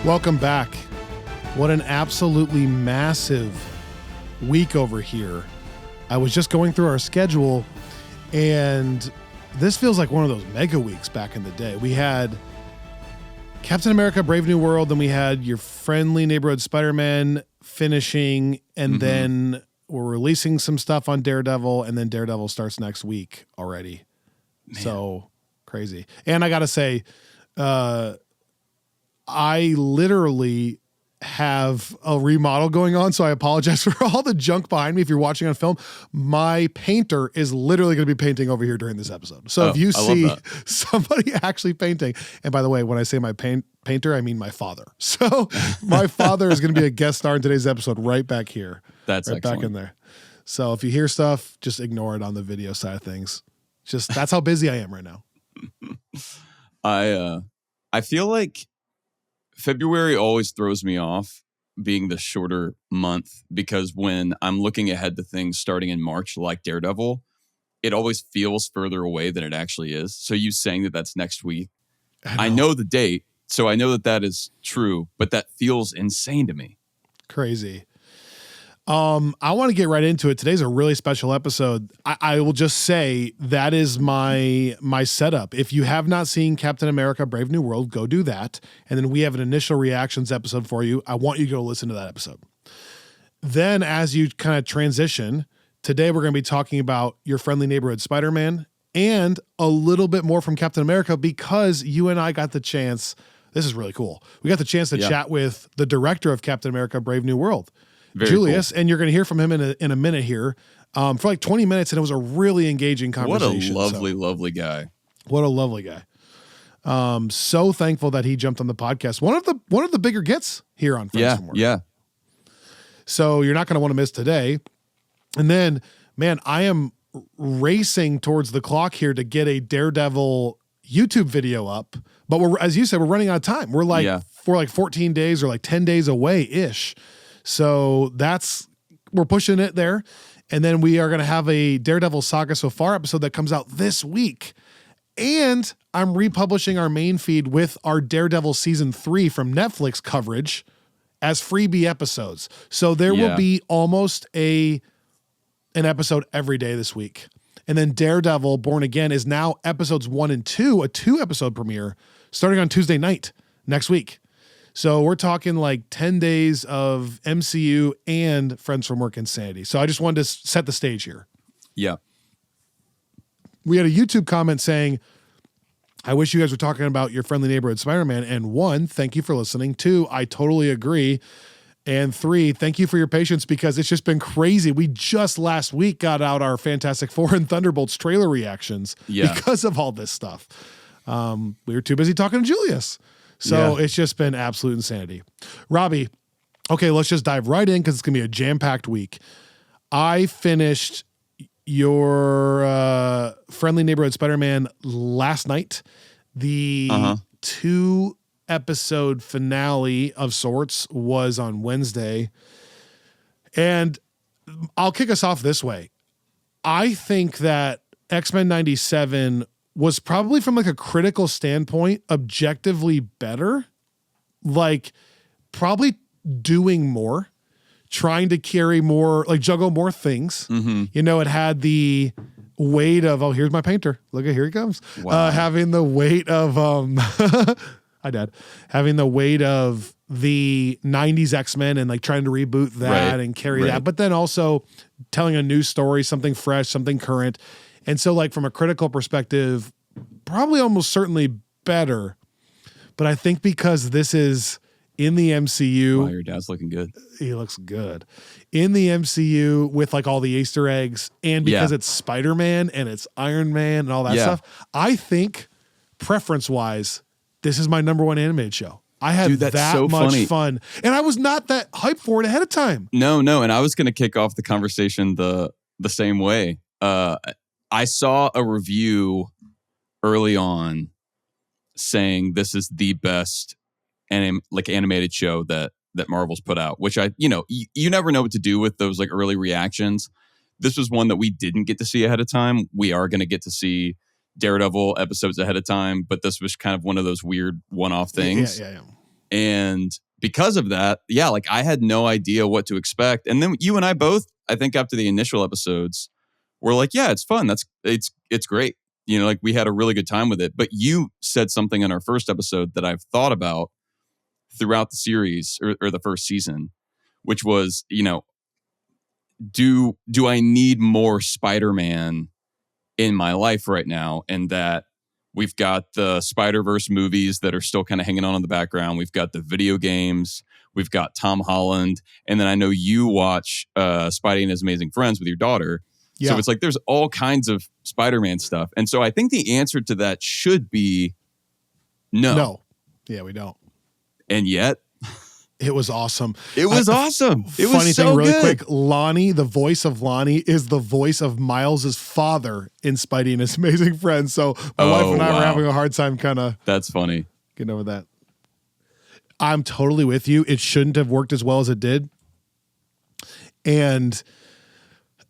Welcome back. What an absolutely massive week over here. I was just going through our schedule, and this feels like one of those mega weeks back in the day. We had Captain America Brave New World, then we had your friendly neighborhood Spider-Man finishing, and then we're releasing some stuff on Daredevil, and then Daredevil starts next week already. Man. So crazy. And I got to say, I literally have a remodel going on, so I apologize for all the junk behind me if you're watching on film. My painter is literally going to be painting over here during this episode. So if you see somebody actually painting, and by the way, when I say my painter, I mean my father. So my father is going to be a guest star in today's episode right back here. That's right excellent. Back in there. So if you hear stuff, just ignore it on the video side of things. Just that's how busy I am right now. I feel like February always throws me off being the shorter month, because when I'm looking ahead to things starting in March, like Daredevil, it always feels further away than it actually is. So you saying that that's next week, I know the date, so I know that that is true, but that feels insane to me. Crazy. I want to get right into it. Today's a really special episode. I will just say that is my setup. If you have not seen Captain America Brave New World, go do that. And then we have an initial reactions episode for you. I want you to go listen to that episode. Then as you kind of transition, today we're going to be talking about your friendly neighborhood Spider-Man and a little bit more from Captain America, because you and I got the chance. This is really cool. We got the chance to chat with the director of Captain America Brave New World. Very Julius, cool. And you're going to hear from him in a minute here for like 20 minutes, and it was a really engaging conversation. What a lovely guy. What a lovely guy. So thankful that he jumped on the podcast. One of the bigger gets here on Friends from Work. Yeah. So you're not going to want to miss today. And then, man, I am racing towards the clock here to get a Daredevil YouTube video up. But we're, as you said, we're running out of time. We're like 14 days or like 10 days away-ish. So we're pushing it there. And then we are going to have a Daredevil Saga So Far episode that comes out this week. And I'm republishing our main feed with our Daredevil season 3 from Netflix coverage as freebie episodes. So there will be almost an episode every day this week. And then Daredevil Born Again is now episodes 1 and 2, a 2-episode premiere starting on Tuesday night next week. So we're talking like 10 days of MCU and Friends from Work insanity. So I just wanted to set the stage here. Yeah. We had a YouTube comment saying, I wish you guys were talking about your friendly neighborhood Spider-Man. And 1, thank you for listening. 2, I totally agree. And 3, thank you for your patience, because it's just been crazy. We just last week got out our Fantastic Four and Thunderbolts trailer reactions because of all this stuff. We were too busy talking to Julius. So it's just been absolute insanity. Robbie, okay, let's just dive right in because it's going to be a jam-packed week. I finished your friendly neighborhood Spider-Man last night. The 2-episode finale of sorts was on Wednesday. And I'll kick us off this way. I think that X-Men 97 was probably, from like a critical standpoint, objectively better. Like probably doing more, trying to carry more, like juggle more things. Mm-hmm. You know, it had the weight of, oh, here's my painter. Look at, here he comes. Wow. Having the weight of, hi Dad, having the weight of the 90s X-Men and like trying to reboot that and carry that, but then also telling a new story, something fresh, something current. And so like from a critical perspective, probably almost certainly better. But I think because this is in the MCU. Wow, your dad's looking good. He looks good. In the MCU with like all the Easter eggs, and because it's Spider-Man and it's Iron Man and all that stuff, I think preference-wise, this is my number 1 animated show. I had that much fun. And I was not that hyped for it ahead of time. No. And I was going to kick off the conversation the same way. I saw a review early on saying this is the best animated show that Marvel's put out, which you never know what to do with those like early reactions. This was one that we didn't get to see ahead of time. We are going to get to see Daredevil episodes ahead of time, but this was kind of one of those weird one-off things. Yeah. And because of that, yeah, like I had no idea what to expect. And then you and I both, I think after the initial episodes, were like, yeah, it's fun. It's great. Like we had a really good time with it. But you said something in our first episode that I've thought about throughout the series or the first season, which was, do I need more Spider-Man in my life right now? And that we've got the Spider-Verse movies that are still kind of hanging on in the background. We've got the video games. We've got Tom Holland. And then I know you watch Spidey and His Amazing Friends with your daughter. Yeah. So it's like there's all kinds of Spider-Man stuff. And so I think the answer to that should be no. No. Yeah, we don't. And yet it was awesome. It was awesome. It was funny so thing, really good. quick. Lonnie, the voice of Lonnie, is the voice of Miles's father in Spidey and His Amazing Friends. So my wife and I were having a hard time kind of. That's funny. Getting over that. I'm totally with you. It shouldn't have worked as well as it did. And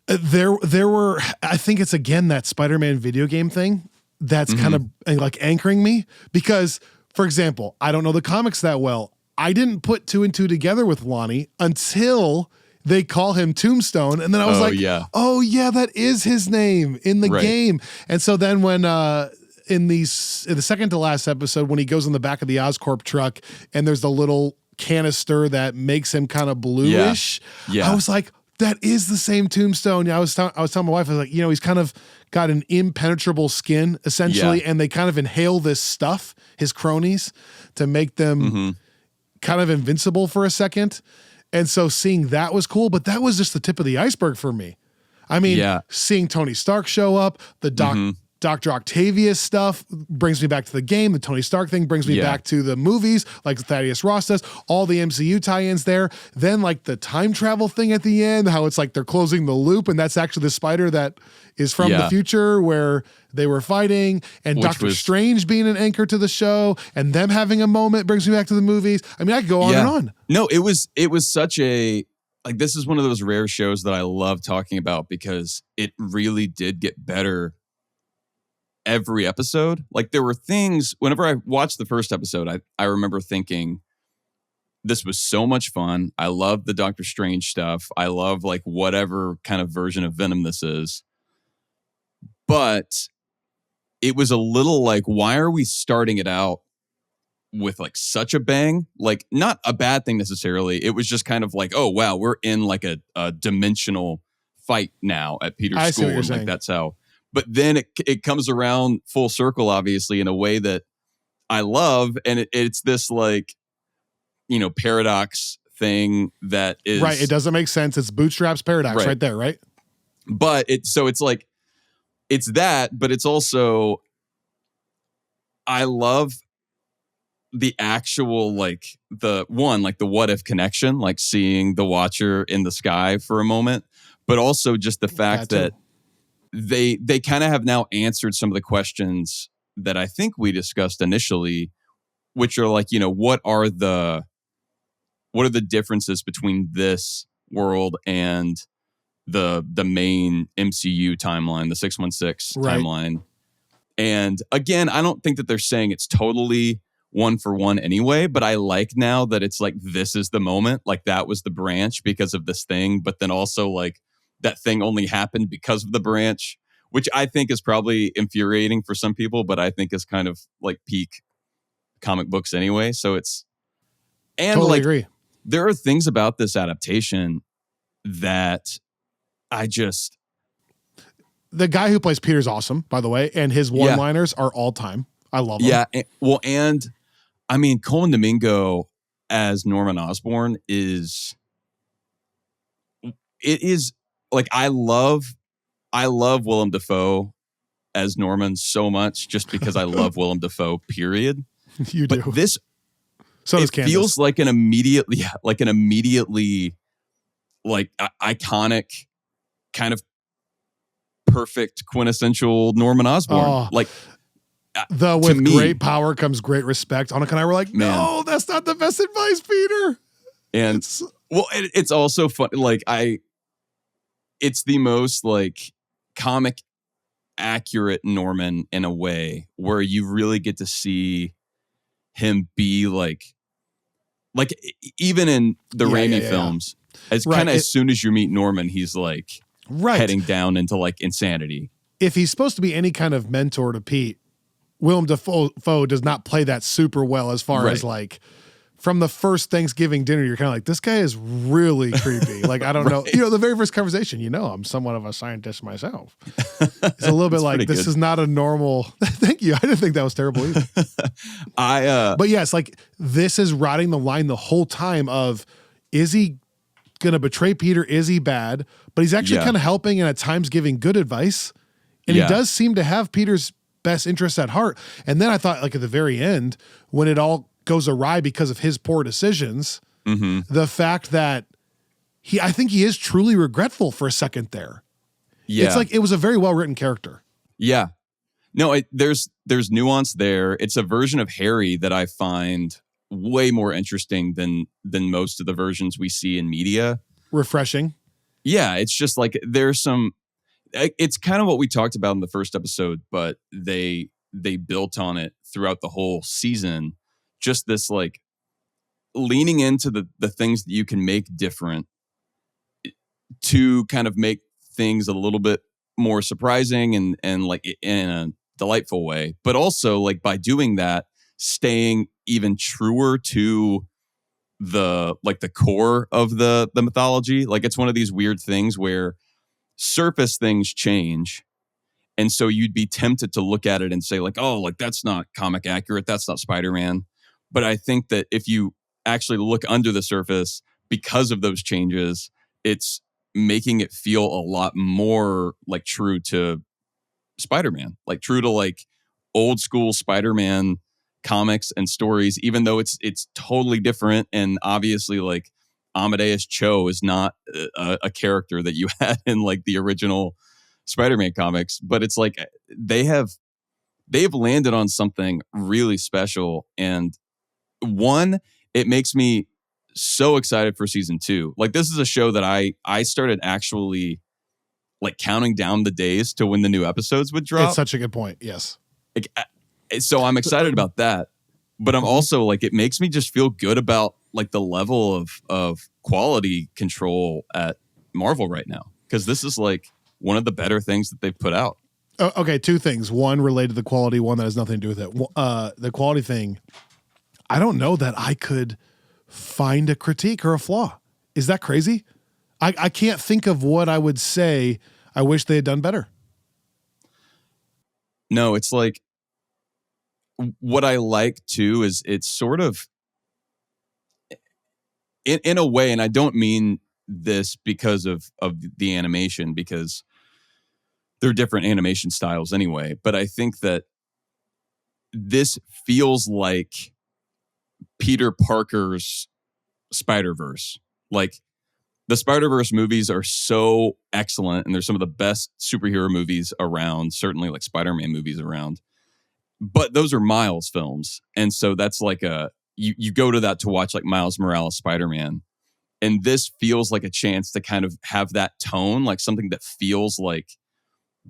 there were, I think it's again that Spider-Man video game thing that's kind of like anchoring me because, for example, I don't know the comics that well. I didn't put 2 and 2 together with Lonnie until they call him Tombstone. And then I was oh yeah, that is his name in the game. And so then when, in the second to last episode, when he goes in the back of the Oscorp truck and there's the little canister that makes him kind of bluish, I was like, that is the same Tombstone. Yeah, I was telling my wife, I was like, he's kind of got an impenetrable skin essentially, and they kind of inhale this stuff, his cronies, to make them kind of invincible for a second. And so seeing that was cool, but that was just the tip of the iceberg for me. I mean, seeing Tony Stark show up, the Dr. Octavius stuff brings me back to the game. The Tony Stark thing brings me back to the movies, like Thaddeus Ross does. All the MCU tie-ins there. Then like the time travel thing at the end, how it's like they're closing the loop, and that's actually the spider that is from the future where they were fighting, and Doctor Strange being an anchor to the show, and them having a moment brings me back to the movies. I mean, I could go on and on. No, it was such a, like, this is one of those rare shows that I love talking about because it really did get better every episode. Like there were things, whenever I watched the first episode, I remember thinking, this was so much fun. I love the Doctor Strange stuff. I love like whatever kind of version of Venom this is. But it was a little like, why are we starting it out with like such a bang? Like not a bad thing necessarily. It was just kind of like, oh wow, we're in like a dimensional fight now at Peter's school. And like that's how. But then it comes around full circle, obviously, in a way that I love. And it's this like, paradox thing that is... Right. It doesn't make sense. It's Bootstrap's paradox right there, right? But it's like, it's that, but it's also, I love the actual, like the what if connection, like seeing the Watcher in the sky for a moment, but also just the fact that they kind of have now answered some of the questions that I think we discussed initially, which are like, what are the differences between this world and the main MCU timeline, the 616 timeline. And again, I don't think that they're saying it's totally one for one anyway, but I like now that it's like, this is the moment, like that was the branch because of this thing, but then also like that thing only happened because of the branch, which I think is probably infuriating for some people, but I think is kind of like peak comic books anyway. So it's, and totally agree. There are things about this adaptation that the guy who plays Peter's awesome, by the way, and his one-liners are all time. I love them. Yeah, and I mean, Colin Domingo as Norman Osborn is like, I love Willem Dafoe as Norman so much just because I love Willem Dafoe, period. You do. But this, so it feels like an immediately like iconic kind of perfect quintessential Norman Osborn. Like with great power comes great respect. Annika and I were like, no, that's not the best advice, Peter. And it's also fun. Like it's the most like comic accurate Norman in a way where you really get to see him be like like even in the Raimi yeah. films, as Right. kind of as soon as you meet Norman, he's like heading down into like insanity. If he's supposed to be any kind of mentor to Pete, Willem Dafoe does not play that super well as far as like from the first Thanksgiving dinner, you're kind of like, this guy is really creepy. Like, I don't know. You know, the very first conversation, I'm somewhat of a scientist myself. It's a little bit like, this is not a normal. Thank you. I didn't think that was terrible either. But yes, like this is riding the line the whole time of, is he going to betray Peter? Is he bad? But he's actually kind of helping and at times giving good advice. And he does seem to have Peter's best interests at heart. And then I thought, like at the very end, when it all goes awry because of his poor decisions, the fact that I think he is truly regretful for a second there. Yeah. It's like, it was a very well-written character. Yeah. No, there's nuance there. It's a version of Harry that I find way more interesting than most of the versions we see in media. Refreshing. Yeah. It's just like, it's kind of what we talked about in the first episode, but they built on it throughout the whole season. Just this like leaning into the things that you can make different to kind of make things a little bit more surprising and like in a delightful way. But also like by doing that, staying even truer to the core of the mythology. Like it's one of these weird things where surface things change. And so you'd be tempted to look at it and say like, oh, like that's not comic accurate. That's not Spider-Man. But I think that if you actually look under the surface, because of those changes, it's making it feel a lot more like true to Spider-Man, like true to like old school Spider-Man comics and stories, even though it's totally different. And obviously like Amadeus Cho is not a character that you had in like the original Spider-Man comics, but it's like they've landed on something really special. And one, it makes me so excited for season 2. Like this is a show that I started actually like counting down the days to when the new episodes would drop. It's such a good point. Yes. So I'm excited about that, but I'm also like, it makes me just feel good about like the level of quality control at Marvel right now. Cause this is like one of the better things that they've put out. Okay. 2 things. One related to the quality, one that has nothing to do with it. The quality thing, I don't know that I could find a critique or a flaw. Is that crazy? I can't think of what I would say I wish they had done better. No, it's like what I like too is it's sort of in a way, and I don't mean this because of the animation, because they're different animation styles anyway, but I think that this feels like Peter Parker's Spider-Verse. Like the Spider-Verse movies are so excellent and they're some of the best superhero movies around, certainly like Spider-Man movies around. But those are Miles films. And so that's like you go to that to watch like Miles Morales Spider-Man. And this feels like a chance to kind of have that tone, like something that feels like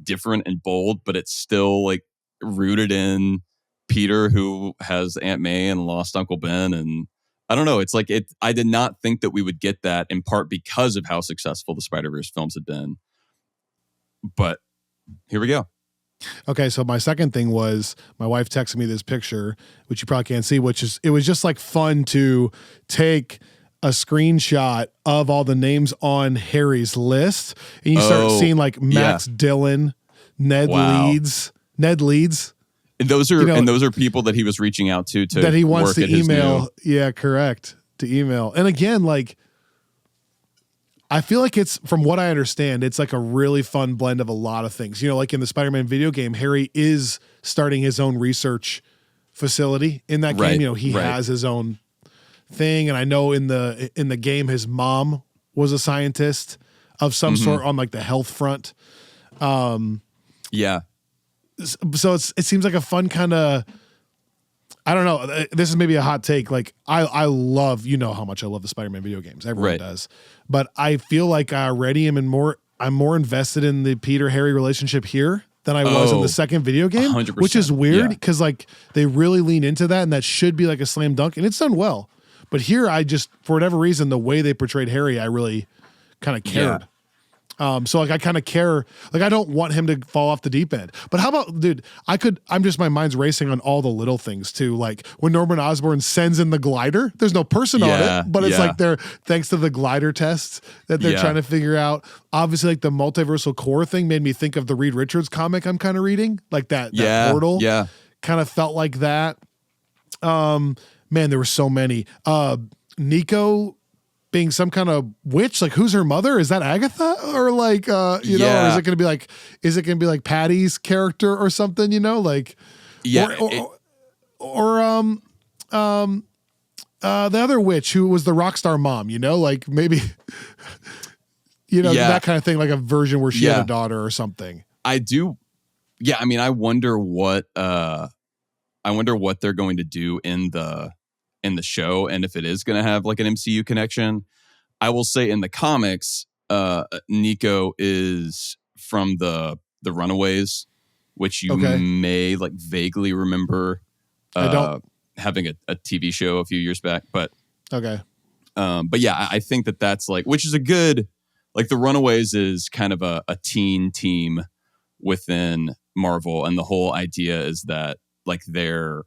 different and bold, but it's still like rooted in Peter, who has Aunt May and lost Uncle Ben. And I don't know. It's like I did not think that we would get that, in part because of how successful the Spider-Verse films had been. But here we go. Okay, so my second thing was my wife texted me this picture, which you probably can't see, which is it was just like fun to take a screenshot of all the names on Harry's list, and you start seeing like Max Dillon, Ned Leeds. And those are people that he was reaching out to that he wants to email. Yeah, correct. To email. And again, like I feel like it's, from what I understand, it's like a really fun blend of a lot of things. Like in the Spider-Man video game, Harry is starting his own research facility in that game. He has his own thing. And I know in the game, his mom was a scientist of some sort on like the health front. Yeah. So it seems like a fun kind of, I don't know. This is maybe a hot take. Like I love, how much I love the Spider-Man video games. Everyone does, but I feel like I already am I'm more invested in the Peter Harry relationship here than I was in the second video game, 100%. which is weird because like they really lean into that, and that should be like a slam dunk, and it's done well. But here, I just, for whatever reason, the way they portrayed Harry, I really kind of cared. So like I kind of care, like I don't want him to fall off the deep end. But how about, dude, my mind's racing on all the little things too. Like when Norman Osborn sends in the glider, there's no person on it, but it's like they're, thanks to the glider tests that they're trying to figure out. Obviously like the multiversal core thing made me think of the Reed Richards comic I'm kind of reading, like that portal kind of felt like that. Man, there were so many. Nico being some kind of witch, like who's her mother? Is that Agatha or like or is it gonna be like Patty's character or something? Like the other witch who was the rock star mom. Like maybe that kind of thing, like a version where she had a daughter or something. I do. Yeah, I mean, I wonder what they're going to do in the show, and if it is going to have like an MCU connection. I will say in the comics, Nico is from the Runaways, which you may like vaguely remember having a TV show a few years back. But but yeah, I think that's like, which is a good, like the Runaways is kind of a teen team within Marvel, and the whole idea is that like they're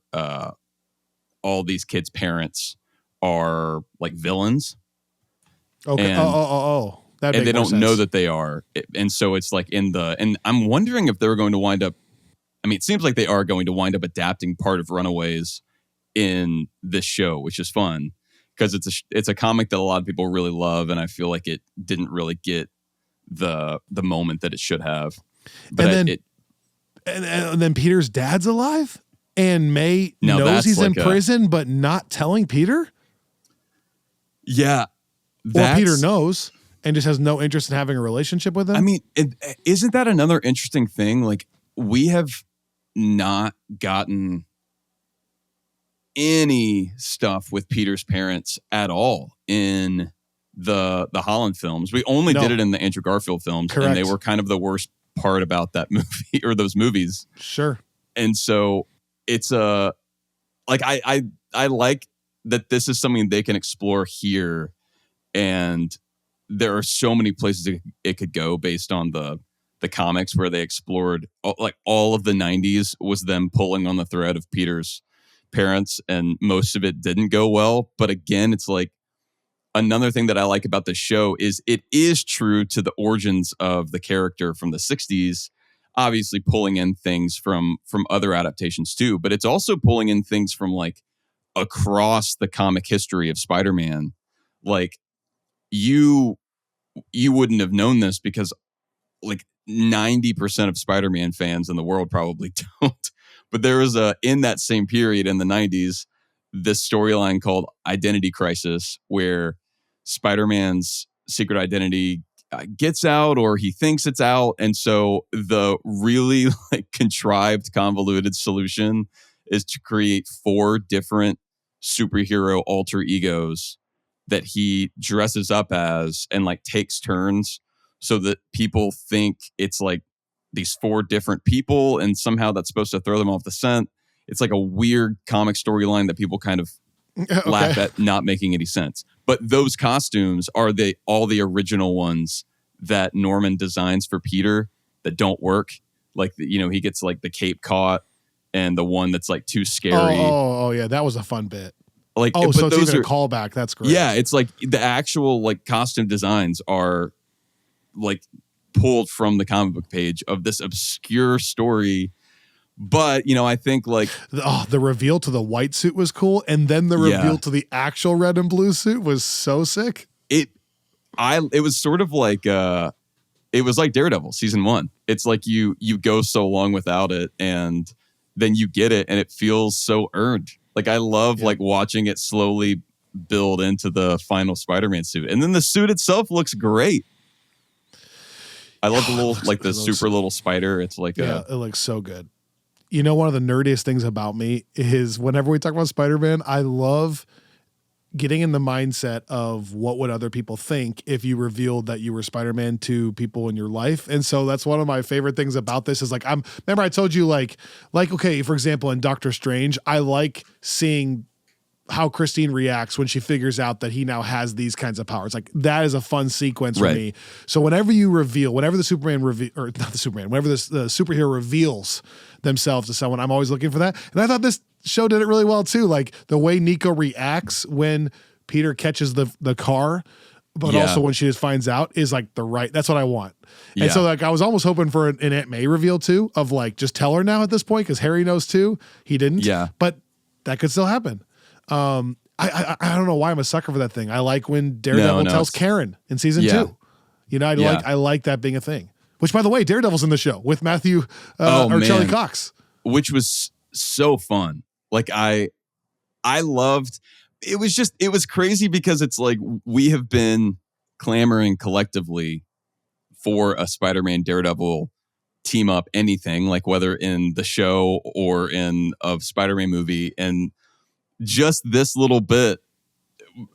all these kids' parents are like villains. Okay. And, and they don't know that they are. And so it's like and I'm wondering if they're going to wind up, I mean, it seems like they are going to wind up adapting part of Runaways in this show, which is fun because it's a comic that a lot of people really love. And I feel like it didn't really get the moment that it should have. But and then Peter's dad's alive? And May knows he's in prison, but not telling Peter? Yeah. Or Peter knows and just has no interest in having a relationship with him? I mean, isn't that another interesting thing? Like, we have not gotten any stuff with Peter's parents at all in the Holland films. We only did it in the Andrew Garfield films. Correct. And they were kind of the worst part about that movie or those movies. Sure. And so it's like I like that this is something they can explore here, and there are so many places it could go based on the comics where they explored like all of the 90s was them pulling on the thread of Peter's parents, and most of it didn't go well. But again, it's like another thing that I like about the show is it is true to the origins of the character from the 60s, obviously pulling in things from other adaptations too, but it's also pulling in things from like across the comic history of Spider-Man. Like you wouldn't have known this because like 90% of Spider-Man fans in the world probably don't. But there was in that same period in the 90s, this storyline called Identity Crisis, where Spider-Man's secret identity gets out, or he thinks it's out. And so the really like contrived, convoluted solution is to create 4 different superhero alter egos that he dresses up as and like takes turns so that people think it's like these 4 different people, and somehow that's supposed to throw them off the scent. It's like a weird comic storyline that people kind of laugh at not making any sense. But those costumes are all the original ones that Norman designs for Peter that don't work. Like, he gets like the cape caught and the one that's like too scary. Oh yeah, that was a fun bit. Like, so it's even a callback. That's great. Yeah, it's like the actual like costume designs are like pulled from the comic book page of this obscure story. But, I think like the reveal to the white suit was cool, and then the reveal to the actual red and blue suit was so sick. It was sort of like it was like Daredevil season 1. It's like you go so long without it, and then you get it, and it feels so earned. Like I love like watching it slowly build into the final Spider-Man suit, and then the suit itself looks great. I love the little like the super little spider. It's like it looks so good. One of the nerdiest things about me is whenever we talk about Spider-Man, I love getting in the mindset of what would other people think if you revealed that you were Spider-Man to people in your life. And so that's one of my favorite things about this is like, remember I told you like, okay, for example, in Doctor Strange, I like seeing how Christine reacts when she figures out that he now has these kinds of powers. Like that is a fun sequence for me. So whenever you reveal, whenever the Superman or not the Superman, whenever the superhero reveals themselves to someone, I'm always looking for that. And I thought this show did it really well too. Like the way Nico reacts when Peter catches the car, but also when she just finds out is like that's what I want. And so like I was almost hoping for an Aunt May reveal too of like, just tell her now at this point, because Harry knows too. He didn't. Yeah. But that could still happen. I don't know why I'm a sucker for that thing. I like when Daredevil tells Karen in season 2. You know, I like that being a thing. Which, by the way, Daredevil's in the show with Matthew Charlie Cox, which was so fun. Like I loved. It was crazy because it's like we have been clamoring collectively for a Spider-Man Daredevil team up, anything, like whether in the show or in a Spider-Man movie, and just this little bit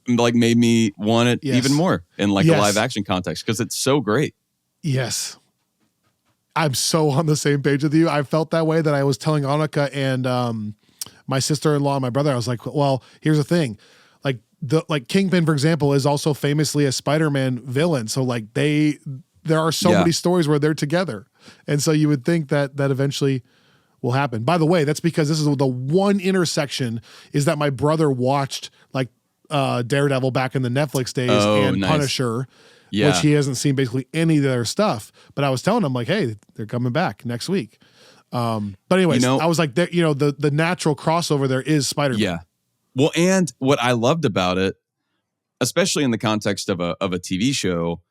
like made me want it even more in like a live action context, because it's so great. Yes. I'm so on the same page with you. I felt that way that I was telling Annika and my sister-in-law and my brother. I was like, well, here's the thing. Like Kingpin, for example, is also famously a Spider-Man villain. So like there are so many stories where they're together. And so you would think that eventually will happen. By the way, that's because this is the one intersection is that my brother watched like Daredevil back in the Netflix days and nice. Punisher, which he hasn't seen basically any of their stuff. But I was telling him like, hey, they're coming back next week. But anyways, I was like, the natural crossover there is Spider-Man. Yeah. Well, and what I loved about it, especially in the context of a TV show,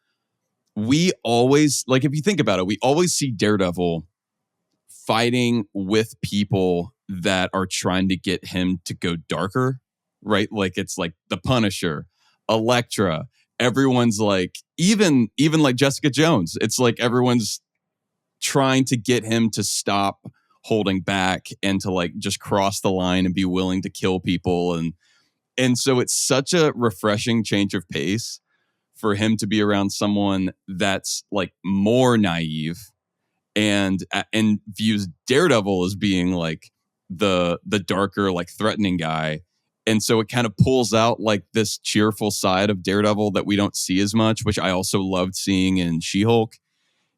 we always, like, if you think about it, we always see Daredevil fighting with people that are trying to get him to go darker, right? Like it's like the Punisher, Elektra, everyone's like, even like Jessica Jones, it's like everyone's trying to get him to stop holding back and to like just cross the line and be willing to kill people. And so it's such a refreshing change of pace for him to be around someone that's like more naive and views Daredevil as being like the darker, like threatening guy. And so it kind of pulls out like this cheerful side of Daredevil that we don't see as much, which I also loved seeing in She-Hulk.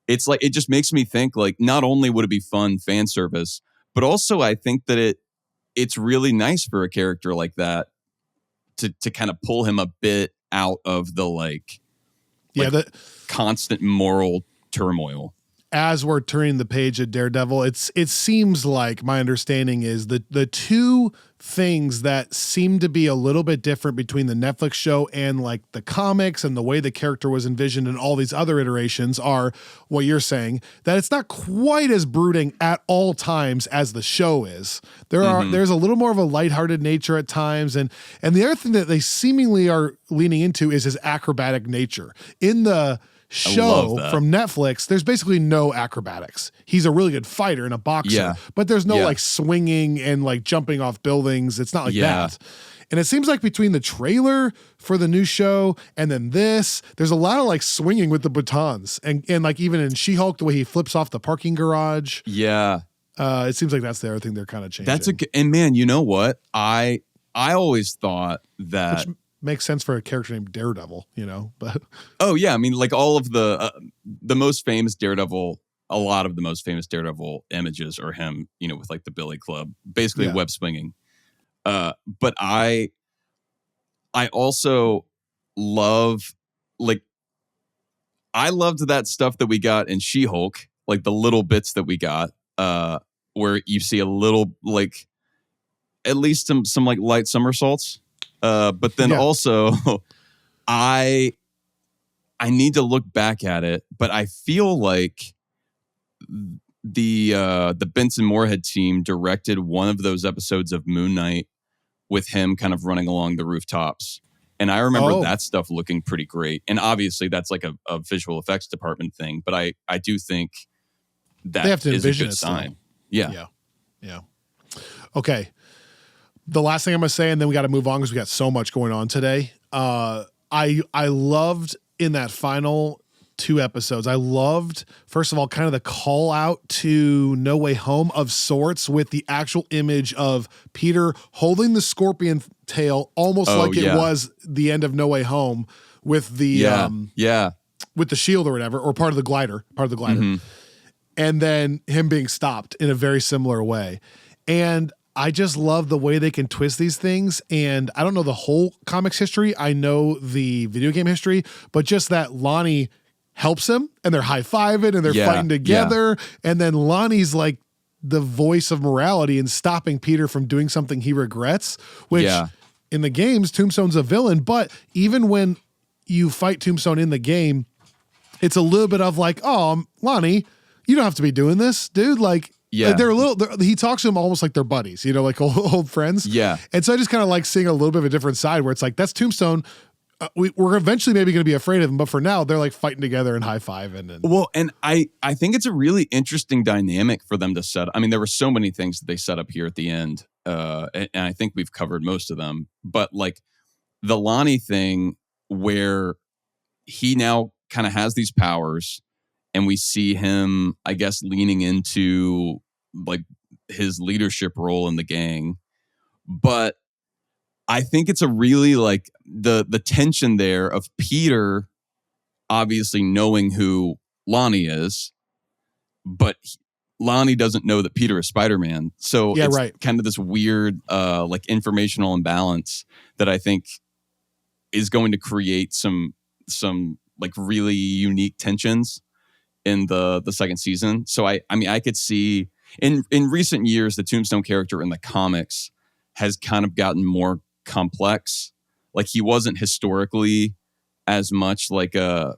It's like, it just makes me think like, not only would it be fun fan service, but also I think that it's really nice for a character like that to kind of pull him a bit out of the the constant moral turmoil. As we're turning the page at Daredevil, it seems like my understanding is the two things that seem to be a little bit different between the Netflix show and like the comics and the way the character was envisioned and all these other iterations are what you're saying, that it's not quite as brooding at all times as the show is. There's a little more of a lighthearted nature at times. And the other thing that they seemingly are leaning into is his acrobatic nature. In the show from Netflix, there's basically no acrobatics. He's a really good fighter and a boxer, but there's no like swinging and like jumping off buildings. It's not like that. And it seems like between the trailer for the new show and then this, there's a lot of like swinging with the batons and like even in She-Hulk, the way he flips off the parking garage. Yeah. It seems like that's the other thing they're kind of changing. And man, you know what? I always thought that makes sense for a character named Daredevil, but oh yeah, I mean like all of the most famous Daredevil, a lot of the most famous Daredevil images are him, with like the Billy Club, basically web swinging. But I also love I loved that stuff that we got in She-Hulk, like the little bits that we got, where you see a little like at least some like light somersaults. But then also I need to look back at it, but I feel like the Benson Moorhead team directed one of those episodes of Moon Knight with him kind of running along the rooftops. And I remember that stuff looking pretty great. And obviously that's like a visual effects department thing, but I do think that they have to is a envision good it sign. Yeah. Okay. The last thing I'm going to say, and then we got to move on because we got so much going on today. I loved in that final 2 episodes. I loved, first of all, kind of the call out to No Way Home of sorts, with the actual image of Peter holding the scorpion tail, almost like it was the end of No Way Home, with the with the shield or whatever, or part of the glider. And then him being stopped in a very similar way. And I just love the way they can twist these things. And I don't know the whole comics history. I know the video game history, but just that Lonnie helps him and they're high-fiving and they're fighting together. And then Lonnie's like the voice of morality and stopping Peter from doing something he regrets, which in the games, Tombstone's a villain. But even when you fight Tombstone in the game, it's a little bit of like, oh, Lonnie, you don't have to be doing this, dude. Like, they're a little, he talks to him almost like they're buddies, you know, like old friends. Yeah. And so I just kind of like seeing a little bit of a different side where it's like, that's Tombstone. We're eventually maybe going to be afraid of him, but for now they're like fighting together and high-fiving. Well, and I think it's a really interesting dynamic for them to set. I mean, there were so many things that they set up here at the end. And I think we've covered most of them, but like the Lonnie thing where he now kind of has these powers, and we see him, I guess, leaning into like his leadership role in the gang. But I think it's a really like the tension there of Peter obviously knowing who Lonnie is, but Lonnie doesn't know that Peter is Spider-Man. So it's kind of this weird like informational imbalance that I think is going to create some like really unique tensions in the second season. So I mean, I could see in recent years, the Tombstone character in the comics has kind of gotten more complex. Like he wasn't historically as much like an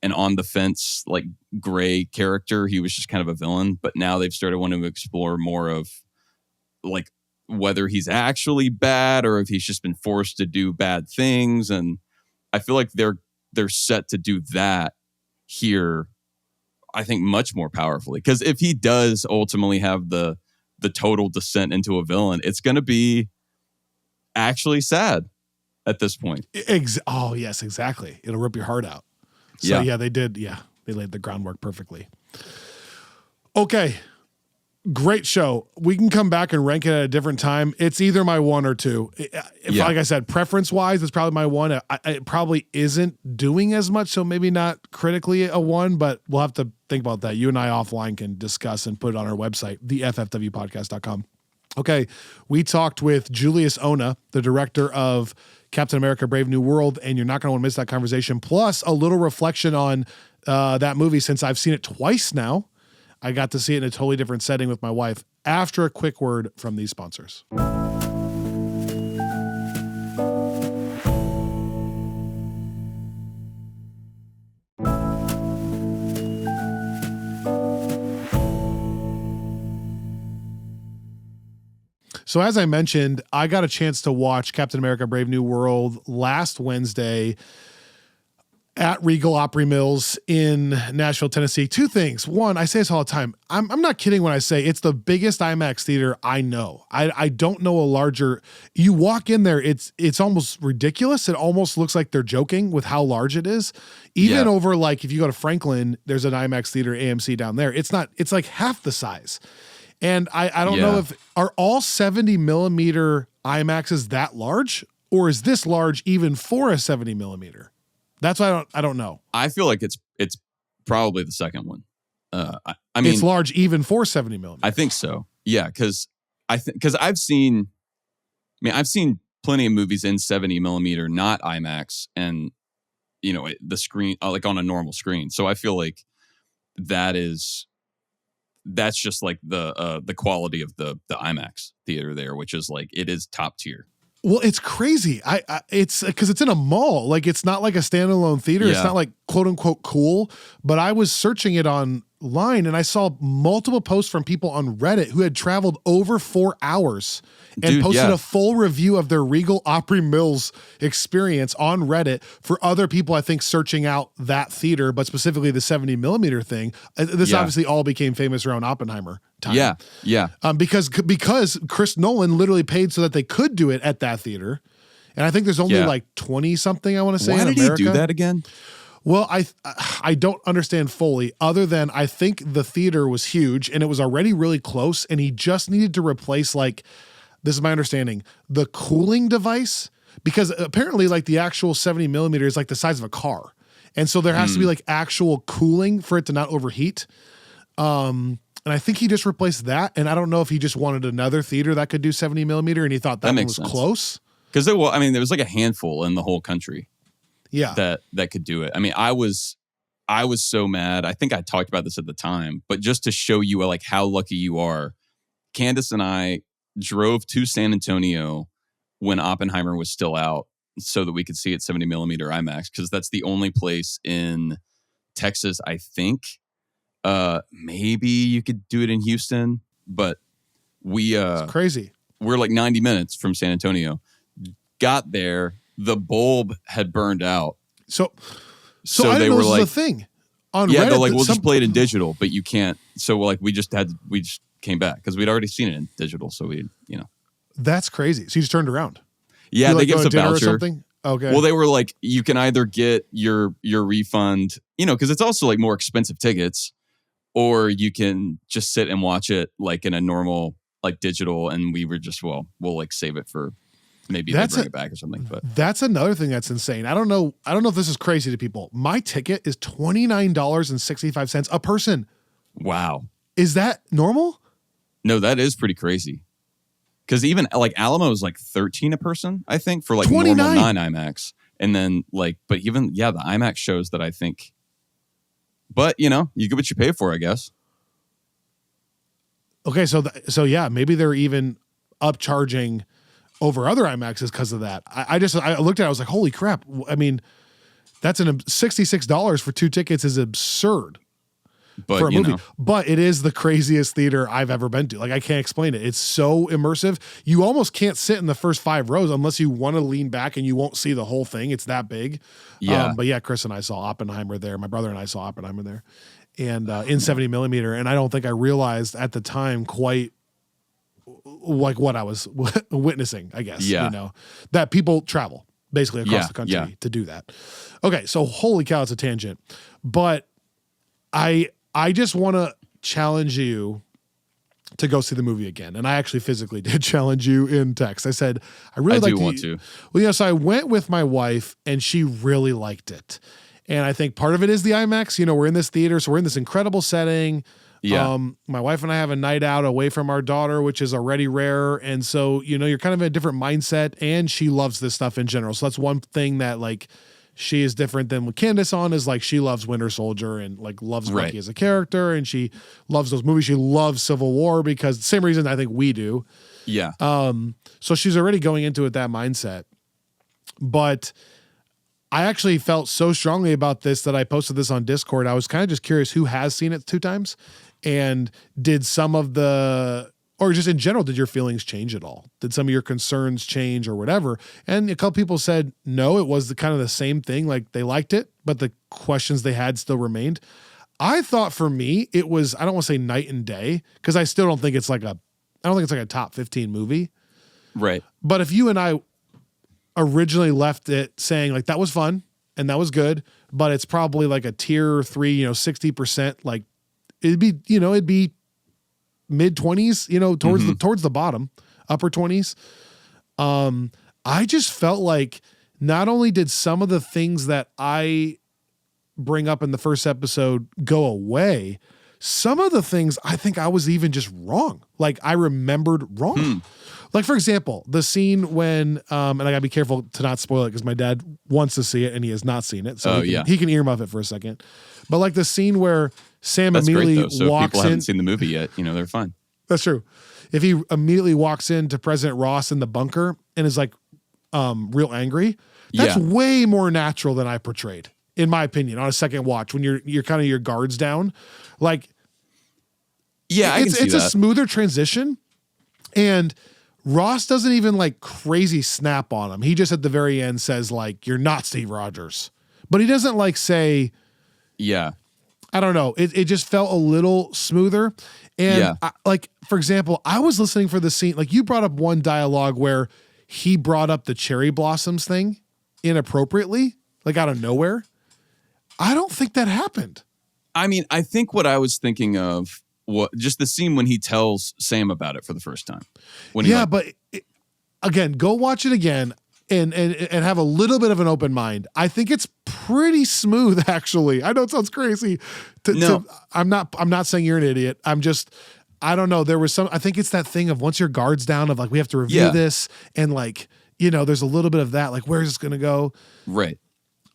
on the fence, like gray character. He was just kind of a villain, but now they've started wanting to explore more of like whether he's actually bad or if he's just been forced to do bad things. And I feel like they're set to do that here, I think, much more powerfully. Because if he does ultimately have the total descent into a villain, it's going to be actually sad at this point. Oh, yes, exactly. It'll rip your heart out. So, they did. Yeah, they laid the groundwork perfectly. Okay. Great show. We can come back and rank it at a different time. It's either my 1 or 2. Like I said, preference-wise, it's probably my 1. It probably isn't doing as much, so maybe not critically a 1, but we'll have to think about that. You and I offline can discuss and put it on our website, theffwpodcast.com. Okay, we talked with Julius Onah, the director of Captain America: Brave New World, and you're not going to want to miss that conversation, plus a little reflection on that movie since I've seen it twice now. I got to see it in a totally different setting with my wife after a quick word from these sponsors. So as I mentioned, I got a chance to watch Captain America: Brave New World last Wednesday at Regal Opry Mills in Nashville, Tennessee. 2 things. 1, I say this all the time. I'm not kidding when I say it's the biggest IMAX theater I know. I don't know a larger. You walk in there, it's almost ridiculous. It almost looks like they're joking with how large it is. Even over like if you go to Franklin, there's an IMAX theater, AMC down there. It's not. It's like half the size. And I don't know if are all 70 millimeter IMAXs that large, or is this large even for a 70 millimeter? That's why I don't know. I feel like it's probably the second one. I mean, it's large even for 70 millimeters. I think so. Yeah, because I've seen plenty of movies in 70 millimeter, not IMAX, and the screen like on a normal screen. So I feel like that's just like the quality of the IMAX theater there, which is like it is top tier. Well, it's crazy. It's because it's in a mall. Like it's not like a standalone theater. It's not like quote unquote cool. But I was searching it online and I saw multiple posts from people on Reddit who had traveled over 4 hours and posted a full review of their Regal Opry Mills experience on Reddit for other people, I think, searching out that theater, but specifically the 70 millimeter thing. This obviously all became famous around Oppenheimer time. Yeah. Because Chris Nolan literally paid so that they could do it at that theater. And I think there's only like 20 something, I want to say. Why in did America. he do that again? Well, I don't understand fully, other than I think the theater was huge and it was already really close, and he just needed to replace, like, this is my understanding, the cooling device, because apparently like the actual 70 millimeter is like the size of a car. And so there has to be like actual cooling for it to not overheat. And I think he just replaced that. And I don't know if he just wanted another theater that could do 70 millimeter and he thought that one was close. Because there was like a handful in the whole country. Yeah. That could do it. I mean, I was so mad. I think I talked about this at the time, but just to show you like how lucky you are, Candace and I drove to San Antonio when Oppenheimer was still out so that we could see it 70 millimeter IMAX, because that's the only place in Texas, I think. Maybe you could do it in Houston, but it's crazy. We're like 90 minutes from San Antonio. Got there, the bulb had burned out. So they were like, the thing on Reddit, they're like, we'll just play it in digital, but you can't. So like we just came back because we'd already seen it in digital. So that's crazy. So you just turned around. Yeah, they give us a voucher or something. Okay. Well, they were like, you can either get your refund, because it's also like more expensive tickets, or you can just sit and watch it like in a normal like digital. And we were just, we'll like save it for maybe they bring it back or something. But that's another thing that's insane. I don't know if this is crazy to people. My ticket is $29.65 a person. Wow. Is that normal? No, that is pretty crazy. Because even like Alamo is like $13 a person, I think, for like 29. normal 9 IMAX. And then like, but even, the IMAX shows that I think, but you get what you pay for, I guess. Okay. So yeah, maybe they're even upcharging over other IMAXs because of that. I looked at it, I was like, holy crap. I mean, that's $66 for 2 tickets is absurd. But, for a movie. But it is the craziest theater I've ever been to. Like, I can't explain it. It's so immersive. You almost can't sit in the first 5 rows unless you want to lean back and you won't see the whole thing. It's that big. Yeah. But yeah, Chris and I saw Oppenheimer there. My brother and I saw Oppenheimer there, and in 70 millimeter. And I don't think I realized at the time quite like what I was witnessing, I guess. Yeah. That people travel basically across the country to do that. Okay. So holy cow, it's a tangent. But I just want to challenge you to go see the movie again. And I actually physically did challenge you in text. I said, I really want to. Well, so I went with my wife and she really liked it. And I think part of it is the IMAX. We're in this theater, so we're in this incredible setting. Yeah. My wife and I have a night out away from our daughter, which is already rare. And so, you're kind of in a different mindset, and she loves this stuff in general. So that's one thing that like she is different than what Candace on is like, she loves Winter Soldier and like loves Bucky as a character, and she loves those movies. She loves Civil War because the same reason I think we do. Yeah. So she's already going into it that mindset. But I actually felt so strongly about this that I posted this on Discord. I was kind of just curious who has seen it 2 times, and did some of or just in general, did your feelings change at all? Did some of your concerns change or whatever? And a couple people said, no, it was kind of the same thing. Like they liked it, but the questions they had still remained. I thought for me, it was, I don't want to say night and day, because I still don't think it's like a top 15 movie. Right. But if you and I originally left it saying like, that was fun and that was good, but it's probably like a tier 3, 60%, like it'd be mid-20s, towards the bottom, upper 20s. I just felt like not only did some of the things that I bring up in the first episode go away, some of the things I think I was even just wrong. Like I remembered wrong. Like for example, the scene when, and I gotta be careful to not spoil it because my dad wants to see it and he has not seen it. So he can earmuff it for a second. But like the scene where Sam immediately great, so walks if people in. haven't seen the movie yet, they're fine. That's true. If he immediately walks into President Ross in the bunker and is like real angry, that's way more natural than I portrayed, in my opinion, on a second watch when you're kind of your guards down. Like, yeah, it's a smoother transition, and Ross doesn't even like crazy snap on him. He just at the very end says like, "You're not Steve Rogers," but he doesn't like say, "Yeah." I don't know. It just felt a little smoother. And like, for example, I was listening for the scene, like you brought up one dialogue where he brought up the cherry blossoms thing inappropriately, like out of nowhere. I don't think that happened. I mean, I think what I was thinking of just the scene when he tells Sam about it for the first time. When again, go watch it again and have a little bit of an open mind. I think it's pretty smooth, actually. I know it sounds crazy. I'm not saying you're an idiot. I don't know. There was I think it's that thing of once your guard's down of like, we have to review this. And like, there's a little bit of that, like, where's this going to go? Right.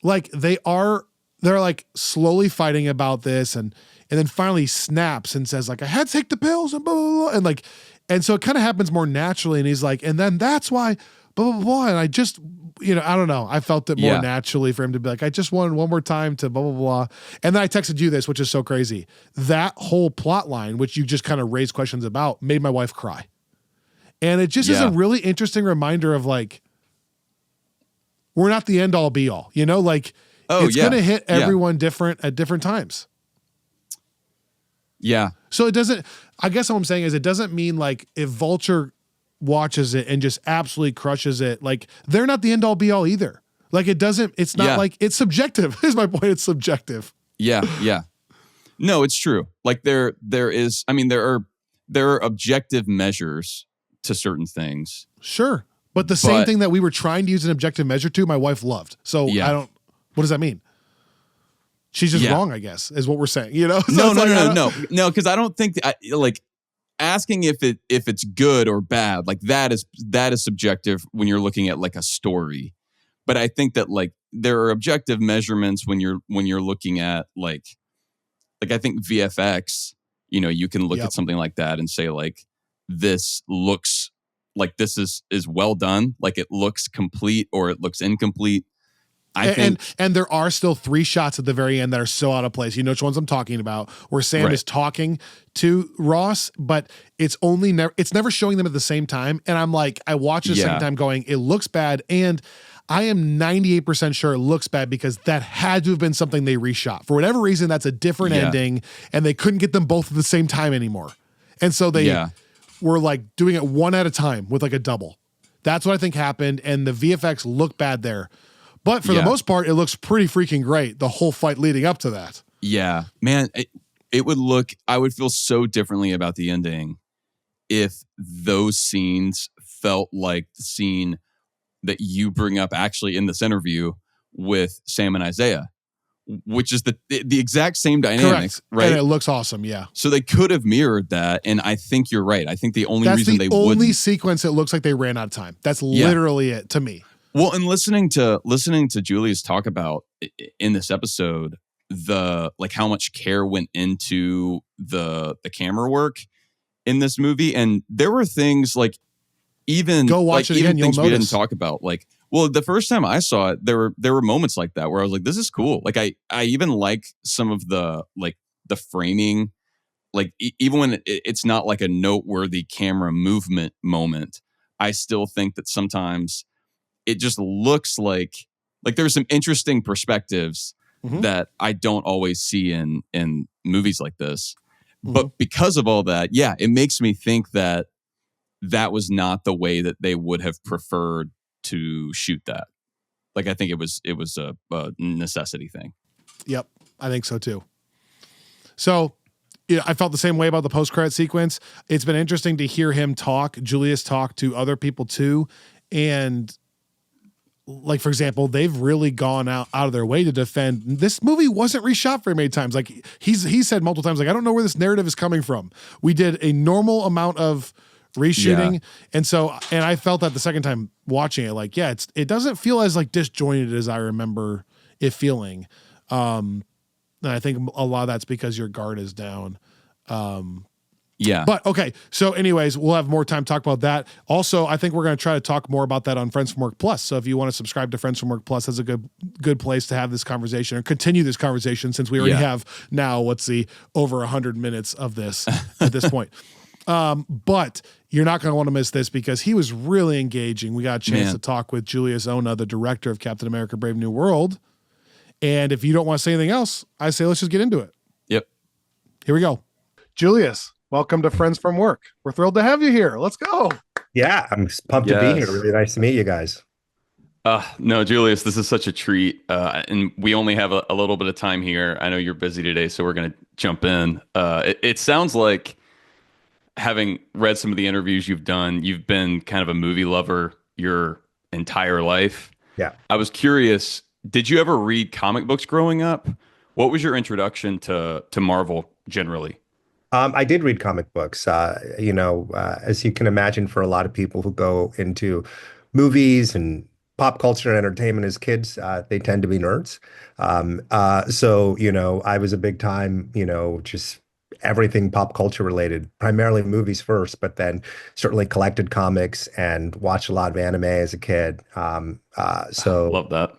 Like they're like slowly fighting about this. And then finally snaps and says like, I had to take the pills and blah, blah, blah. And so it kind of happens more naturally. And he's like, and then that's why blah, blah, blah. And I just, I don't know. I felt it more naturally for him to be like, I just wanted one more time to blah, blah, blah. And then I texted you this, which is so crazy. That whole plot line, which you just kind of raised questions about, made my wife cry. And it just is a really interesting reminder of like, we're not the end all be all, like it's going to hit everyone different at different times. Yeah. So it doesn't, I guess what I'm saying is it doesn't mean like if Vulture watches it and just absolutely crushes it, like they're not the end all be all either. Like it's not like it's subjective. Is my point. It's subjective. Yeah. Yeah. No, it's true. Like there are objective measures to certain things. Sure. But the same thing that we were trying to use an objective measure to, my wife loved. So what does that mean? She's just wrong, I guess, is what we're saying, So No. Cause I don't think like asking if it's good or bad, like that is subjective when you're looking at like a story. But I think that like there are objective measurements when you're looking at like I think VFX, you can look at something like that and say like, this looks like this is well done. Like it looks complete or it looks incomplete. I think there are still 3 shots at the very end that are so out of place. You know which ones I'm talking about, where Sam is talking to Ross, but it's never showing them at the same time. And I'm like, I watched it a second time going, it looks bad. And I am 98% sure it looks bad because that had to have been something they reshot. For whatever reason, that's a different ending and they couldn't get them both at the same time anymore. And so they were like doing it one at a time with like a double. That's what I think happened. And the VFX looked bad there. But for the most part, it looks pretty freaking great. The whole fight leading up to that. Yeah, man, I would feel so differently about the ending if those scenes felt like the scene that you bring up actually in this interview with Sam and Isaiah, which is the exact same dynamics, right? And it looks awesome, yeah. So they could have mirrored that, and I think you're right. I think the only reason they wouldn't... That's the only sequence it looks like they ran out of time. That's literally it to me. Well, and listening to Julius talk about in this episode, the like how much care went into the camera work in this movie, and there were things like even go watch like, it again. Even things you'll we notice. didn't talk about. Like, well, the first time I saw it, there were moments like that where I was like, "This is cool." Like, I even like some of the framing, like even when it's not like a noteworthy camera movement moment, I still think that sometimes it just looks like there's some interesting perspectives that I don't always see in movies like this. But because of all that, it makes me think that was not the way that they would have preferred to shoot that. Like, I think it was a necessity thing. Yep, I think so too. So, I felt the same way about the post-credit sequence. It's been interesting to hear him Julius talk to other people too, and like, for example, they've really gone out of their way to defend this movie wasn't reshot very many times. Like he said multiple times, like, I don't know where this narrative is coming from. We did a normal amount of reshooting. Yeah. And I felt that the second time watching it, like, it doesn't feel as like disjointed as I remember it feeling. And I think a lot of that's because your guard is down. Yeah. But okay. So anyways, we'll have more time to talk about that. Also, I think we're going to try to talk more about that on Friends from Work Plus. So if you want to subscribe to Friends from Work Plus, that's a good place to have this conversation or continue this conversation, since we already have now, over 100 minutes of this at this point. But you're not going to want to miss this because he was really engaging. We got a chance to talk with Julius Onah, the director of Captain America: Brave New World. And if you don't want to say anything else, I say let's just get into it. Yep. Here we go. Julius, welcome to Friends from Work. We're thrilled to have you here. Let's go. Yeah, I'm pumped to be here. Really nice to meet you guys. No, Julius, this is such a treat. And we only have a little bit of time here. I know you're busy today, so we're going to jump in. It sounds like, having read some of the interviews you've done, you've been kind of a movie lover your entire life. Yeah. I was curious, did you ever read comic books growing up? What was your introduction to Marvel generally? I did read comic books. As you can imagine, for a lot of people who go into movies and pop culture and entertainment as kids, they tend to be nerds. I was a big time, just everything pop culture related, primarily movies first, but then certainly collected comics and watched a lot of anime as a kid. Love that.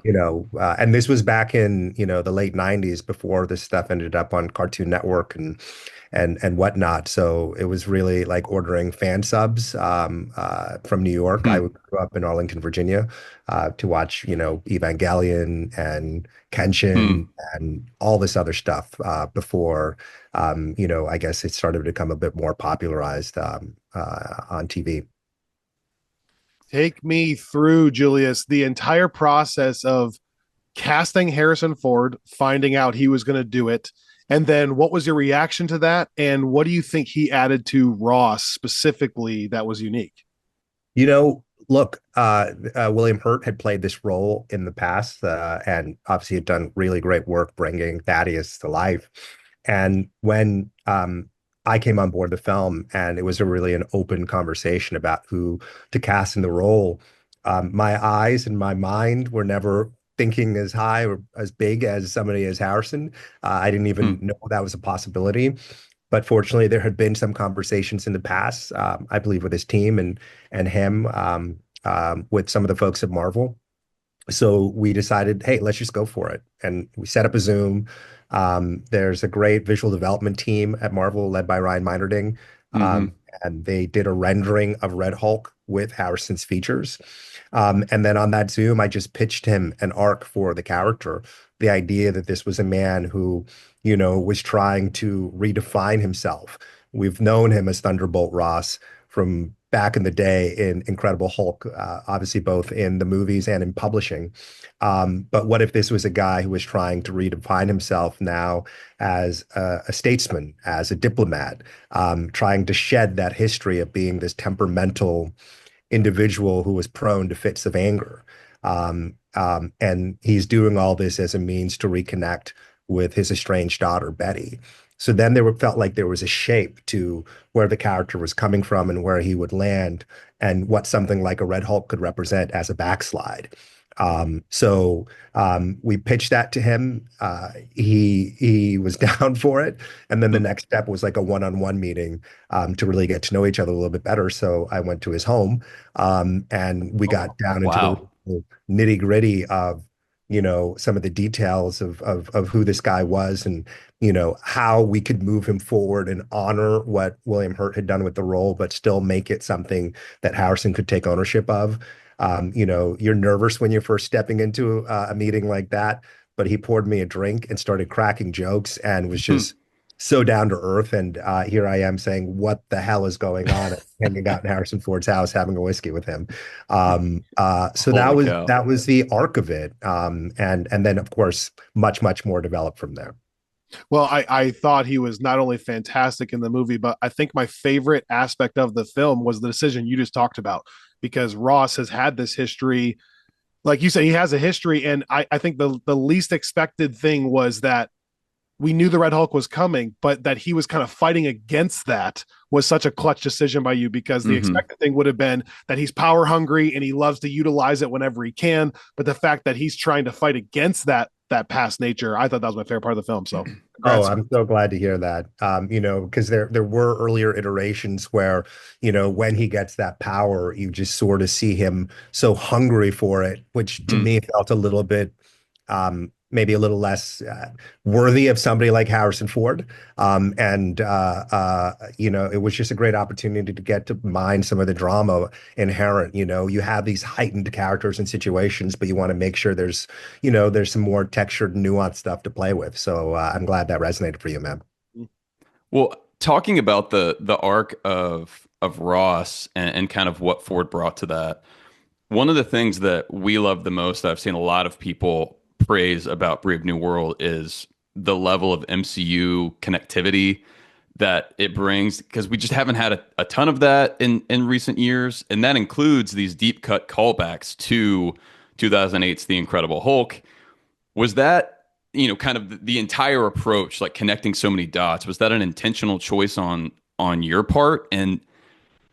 And this was back in, the late 90s before this stuff ended up on Cartoon Network and whatnot. So it was really like ordering fan subs from New York. I Hmm. grew up in Arlington, Virginia, to watch, Evangelion and Hmm. Kenshin and all this other stuff before, I guess it started to become a bit more popularized on TV. Take me through, Julius, the entire process of casting Harrison Ford, finding out he was going to do it, and then what was your reaction to that? And what do you think he added to Ross specifically that was unique? Look, William Hurt had played this role in the past, and obviously had done really great work bringing Thaddeus to life. And when I came on board the film, and it was really an open conversation about who to cast in the role, my eyes and my mind were never thinking as high or as big as somebody as Harrison. I didn't Hmm. even know that was a possibility. But fortunately, there had been some conversations in the past, I believe, with his team and him, with some of the folks at Marvel. So we decided, hey, let's just go for it. And we set up a Zoom. There's a great visual development team at Marvel led by Ryan Meinerding. Hmm. And they did a rendering of Red Hulk with Harrison's features. And then on that Zoom, I just pitched him an arc for the character. The idea that this was a man who, was trying to redefine himself. We've known him as Thunderbolt Ross from back in the day in Incredible Hulk, obviously both in the movies and in publishing. But what if this was a guy who was trying to redefine himself now as a statesman, as a diplomat, trying to shed that history of being this temperamental individual who was prone to fits of anger. And he's doing all this as a means to reconnect with his estranged daughter, Betty. So then felt like there was a shape to where the character was coming from and where he would land and what something like a Red Hulk could represent as a backslide. We pitched that to him. He was down for it. And then the next step was like a one-on-one meeting to really get to know each other a little bit better. So I went to his home, and we got down into the Wow. nitty-gritty of, some of the details of who this guy was and, how we could move him forward and honor what William Hurt had done with the role, but still make it something that Harrison could take ownership of. You're nervous when you're first stepping into a meeting like that, but he poured me a drink and started cracking jokes and was Hmm. just so down to earth. And here I am saying, what the hell is going on? Hanging out in Harrison Ford's house, having a whiskey with him. So that Holy was cow. that was the arc of it. And then of course, much more developed from there. Well, I thought he was not only fantastic in the movie, but I think my favorite aspect of the film was the decision you just talked about, because Ross has had this history. Like you said, he has a history. And I think the least expected thing was that we knew the Red Hulk was coming, but that he was kind of fighting against that was such a clutch decision by you, because the Hmm. expected thing would have been that he's power hungry and he loves to utilize it whenever he can. But the fact that he's trying to fight against that past nature, I thought that was my favorite part of the film. So Oh, congrats. I'm so glad to hear that. Because there were earlier iterations where, when he gets that power, you just sort of see him so hungry for it, which to Hmm. me felt a little bit, maybe a little less worthy of somebody like Harrison Ford. It was just a great opportunity to get to mine some of the drama inherent. You have these heightened characters and situations, but you want to make sure there's some more textured, nuanced stuff to play with. So I'm glad that resonated for you, man. Well, talking about the arc of Ross and kind of what Ford brought to that, One of the things that we love the most, that I've seen a lot of people praise about Brave New World, is the level of MCU connectivity that it brings, because we just haven't had a ton of that in recent years. And that includes these deep cut callbacks to 2008's The Incredible Hulk. Was that, kind of the entire approach, like connecting so many dots, was that an intentional choice on your part? And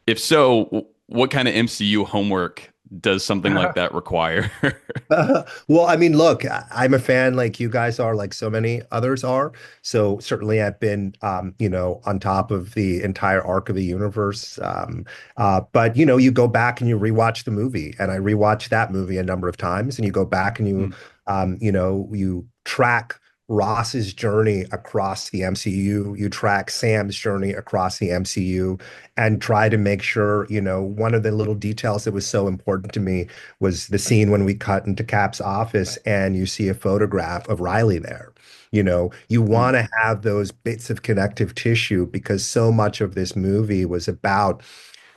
if so, what kind of MCU homework does something like that require? Well, I mean, look, I'm a fan like you guys are, like so many others are. So certainly I've been, on top of the entire arc of the universe. But, you go back and you rewatch the movie, and I rewatched that movie a number of times, and you go back and you track Ross's journey across the MCU, you track Sam's journey across the MCU, and try to make sure, one of the little details that was so important to me was the scene when we cut into Cap's office and you see a photograph of Riley there. You want to have those bits of connective tissue because so much of this movie was about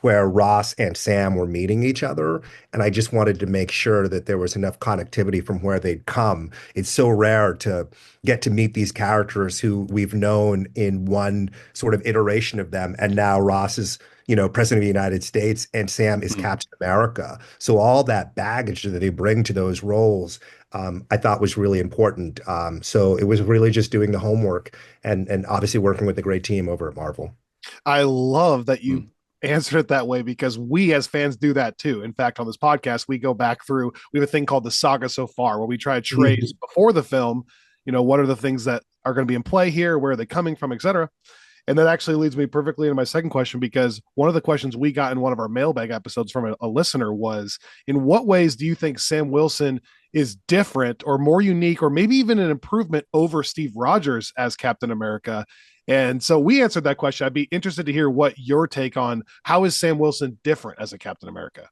where Ross and Sam were meeting each other. And I just wanted to make sure that there was enough connectivity from where they'd come. It's so rare to get to meet these characters who we've known in one sort of iteration of them. And now Ross is, President of the United States and Sam is Captain America. So all that baggage that they bring to those roles, I thought was really important. So it was really just doing the homework and obviously working with a great team over at Marvel. I love that you Mm. answered it that way because we as fans do that too. In fact, on this podcast, we go back through, we have a thing called the saga so far where we try to trace before the film, what are the things that are going to be in play here, where are they coming from, etc. And that actually leads me perfectly into my second question, because one of the questions we got in one of our mailbag episodes from a listener was, in what ways do you think Sam Wilson is different or more unique, or maybe even an improvement over Steve Rogers as Captain America? And so we answered that question. I'd be interested to hear what your take on how is Sam Wilson different as a Captain America?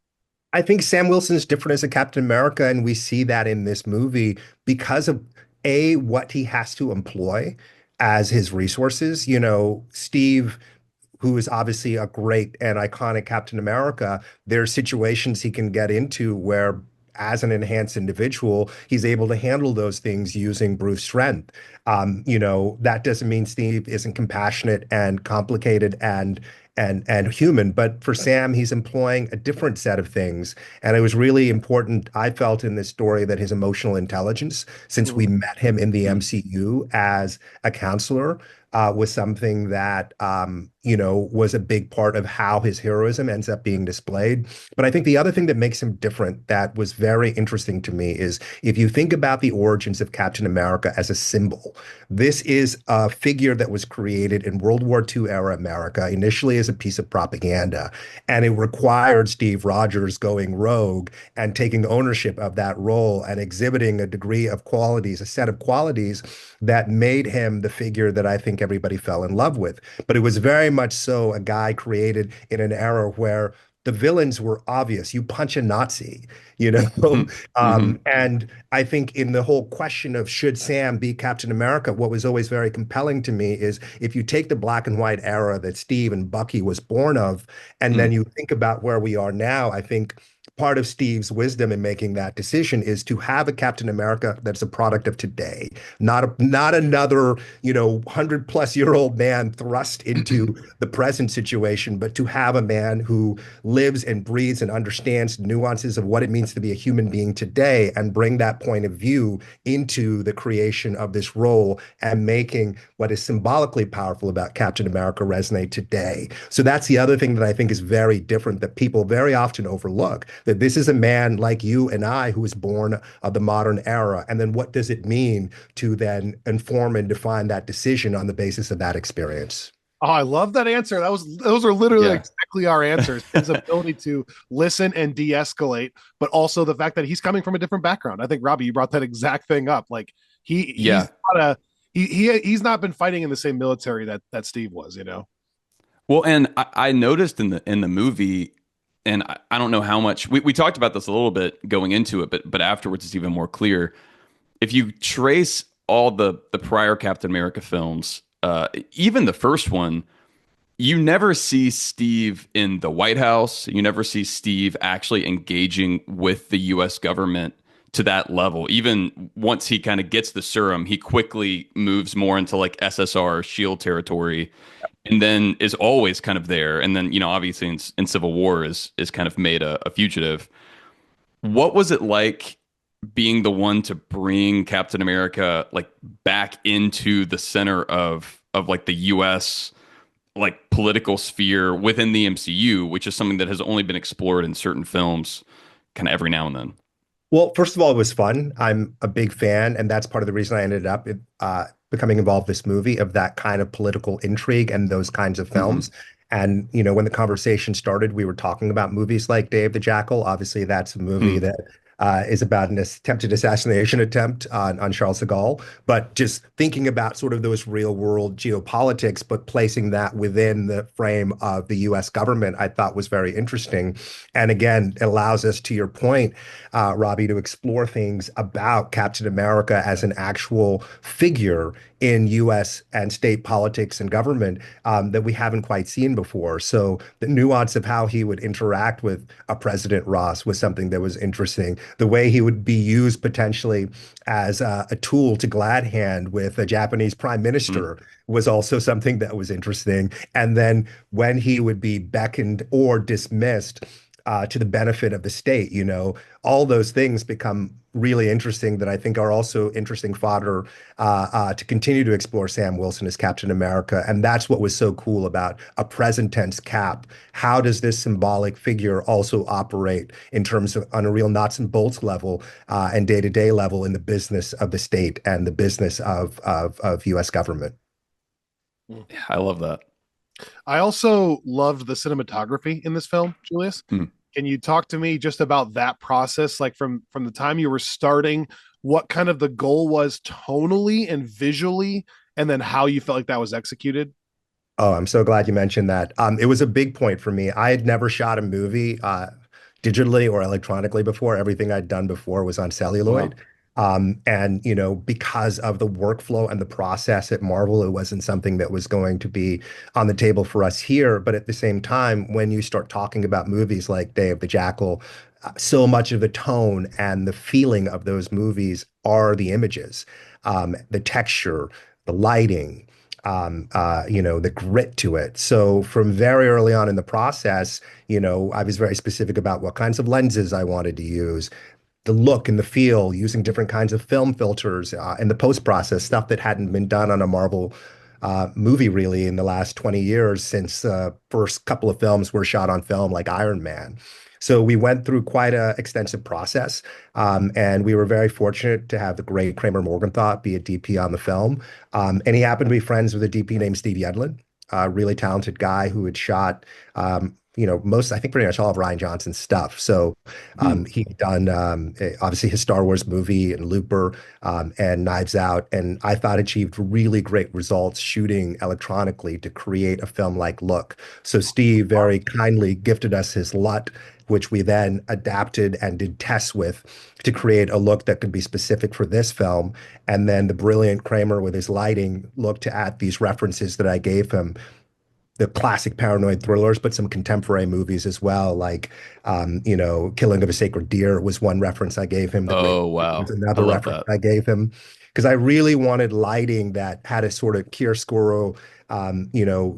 I think Sam Wilson is different as a Captain America, and we see that in this movie because of what he has to employ as his resources. Steve, who is obviously a great and iconic Captain America, there are situations he can get into where, as an enhanced individual, he's able to handle those things using brute strength. That doesn't mean Steve isn't compassionate and complicated and human, but for Sam, he's employing a different set of things. And it was really important, I felt, in this story that his emotional intelligence, since we met him in the MCU as a counselor, was something that was a big part of how his heroism ends up being displayed. But I think the other thing that makes him different that was very interesting to me is if you think about the origins of Captain America as a symbol, this is a figure that was created in World War II era America, initially as a piece of propaganda. And it required Steve Rogers going rogue and taking ownership of that role and exhibiting a degree of qualities, a set of qualities that made him the figure that I think everybody fell in love with. But it was very much so a guy created in an era where the villains were obvious. You punch a Nazi, Mhm. and I think in the whole question of should Sam be Captain America, what was always very compelling to me is if you take the black and white era that Steve and Bucky was born of, and then Mm. you think about where we are now, I think part of Steve's wisdom in making that decision is to have a Captain America that's a product of today, not another, 100-plus-year-old man thrust into the present situation, but to have a man who lives and breathes and understands nuances of what it means to be a human being today and bring that point of view into the creation of this role and making what is symbolically powerful about Captain America resonate today. So that's the other thing that I think is very different that people very often overlook, that this is a man like you and I who was born of the modern era. And then what does it mean to then inform and define that decision on the basis of that experience? Oh, I love that answer. Those are literally Yeah. exactly our answers. His ability to listen and de-escalate, but also the fact that he's coming from a different background. I think Robbie, you brought that exact thing up. Like he's Yeah. not a he's not been fighting in the same military that Steve was. Well, and I noticed in the movie, and I don't know how much we talked about this a little bit going into it, but afterwards it's even more clear. If you trace all the prior Captain America films, even the first one, you never see Steve in the White House. You never see Steve actually engaging with the US government to that level. Even once he kind of gets the serum, he quickly moves more into like SSR shield territory and then is always kind of there. And then, obviously in Civil War is kind of made a fugitive. What was it like being the one to bring Captain America like back into the center of like the US like political sphere within the MCU, which is something that has only been explored in certain films kind of every now and then. Well, first of all, it was fun. I'm a big fan, and that's part of the reason I ended up becoming involved in this movie of that kind of political intrigue and those kinds of Hmm. films. And when the conversation started, we were talking about movies like Dave the Jackal. Obviously, that's a movie Hmm. that is about an attempted assassination attempt on Charles de Gaulle. But just thinking about sort of those real world geopolitics, but placing that within the frame of the U.S. government, I thought was very interesting. And again, it allows us, to your point, Robbie, to explore things about Captain America as an actual figure in U.S. and state politics and government that we haven't quite seen before. So the nuance of how he would interact with a President Ross was something that was interesting. The way he would be used potentially as a tool to glad hand with a Japanese prime Hmm. minister was also something that was interesting. And then when he would be beckoned or dismissed to the benefit of the state, all those things become really interesting that I think are also interesting fodder to continue to explore Sam Wilson as Captain America. And that's what was so cool about a present tense Cap. How does this symbolic figure also operate in terms of on a real nuts and bolts level and day-to-day level in the business of the state and the business of U.S. government? Yeah, I love that. I also loved the cinematography in this film, Julius. Hmm. Can you talk to me just about that process, like from the time you were starting, what kind of the goal was tonally and visually, and then how you felt like that was executed? Oh, I'm so glad you mentioned that. It was a big point for me. I had never shot a movie digitally or electronically before. Everything I'd done before was on celluloid. Wow. And because of the workflow and the process at Marvel, it wasn't something that was going to be on the table for us here. But at the same time, when you start talking about movies like Day of the Jackal, so much of the tone and the feeling of those movies are the images, the texture, the lighting, the grit to it. So from very early on in the process, I was very specific about what kinds of lenses I wanted to use, the look and the feel, using different kinds of film filters and the post process stuff that hadn't been done on a Marvel movie really in the last 20 years since first couple of films were shot on film like Iron Man. So we went through quite a extensive process, and we were very fortunate to have the great Kramer Morgenthau be a DP on the film. And he happened to be friends with a DP named Steve Yedlin, a really talented guy who had shot most, I think pretty much all of Ryan Johnson's stuff. So Hmm. he'd done obviously his Star Wars movie and Looper and Knives Out, and I thought achieved really great results shooting electronically to create a film-like look. So Steve very kindly gifted us his LUT, which we then adapted and did tests with to create a look that could be specific for this film. And then the brilliant Kramer with his lighting looked at these references that I gave him, the classic paranoid thrillers, but some contemporary movies as well, like Killing of a Sacred Deer was one reference I gave him. The Great Oh, was wow. I another love reference that. I gave him because I really wanted lighting that had a sort of chiaroscuro,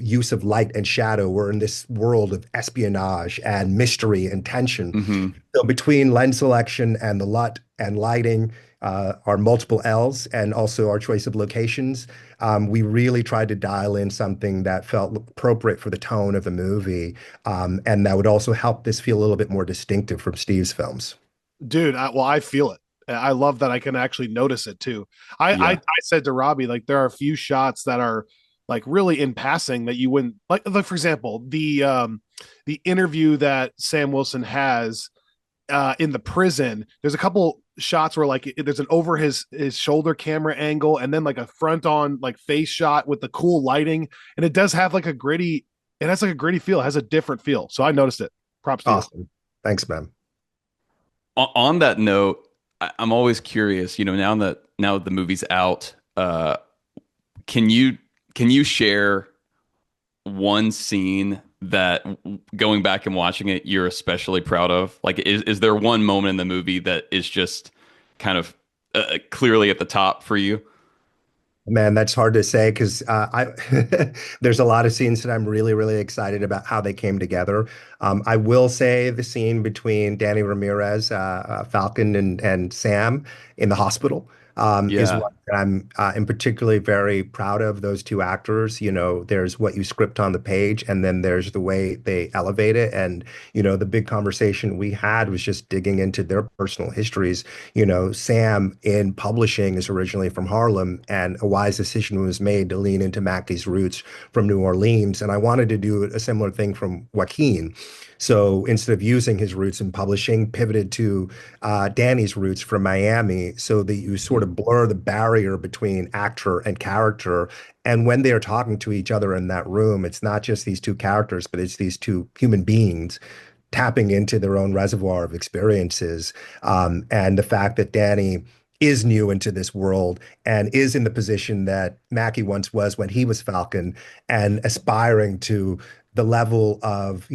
use of light and shadow. We're in this world of espionage and mystery and tension. Hmm. So between lens selection and the LUT and lighting, our multiple Ls, and also our choice of locations, we really tried to dial in something that felt appropriate for the tone of the movie, and that would also help this feel a little bit more distinctive from Steve's films. Dude, I feel it. I love that I can actually notice it too. I Yeah. said to Robbie, like, there are a few shots that are like really in passing that you wouldn't like for example, the interview that Sam Wilson has in the prison. There's a couple shots where like there's an over his shoulder camera angle and then like a front on like face shot with the cool lighting, and it does have like a gritty. It has like a gritty feel. It has a different feel. So I noticed it. Props to you. Awesome. Thanks, man. On that note, I'm always curious, now that the movie's out, can you can you share one scene that going back and watching it, you're especially proud of? Like, is there one moment in the movie that is just kind of clearly at the top for you? Man, that's hard to say because I there's a lot of scenes that I'm really, really excited about how they came together. I will say the scene between Danny Ramirez, Falcon, and Sam in the hospital is Yeah. one that I'm particularly very proud of. Those two actors, there's what you script on the page, and then there's the way they elevate it. And the big conversation we had was just digging into their personal histories. Sam in publishing is originally from Harlem, and a wise decision was made to lean into Mackey's roots from New Orleans. And I wanted to do a similar thing from Joaquin. So instead of using his roots in publishing, pivoted to Danny's roots from Miami so that you sort of blur the barrier between actor and character. And when they're talking to each other in that room, it's not just these two characters, but it's these two human beings tapping into their own reservoir of experiences. And the fact that Danny is new into this world and is in the position that Mackie once was when he was Falcon and aspiring to the level of,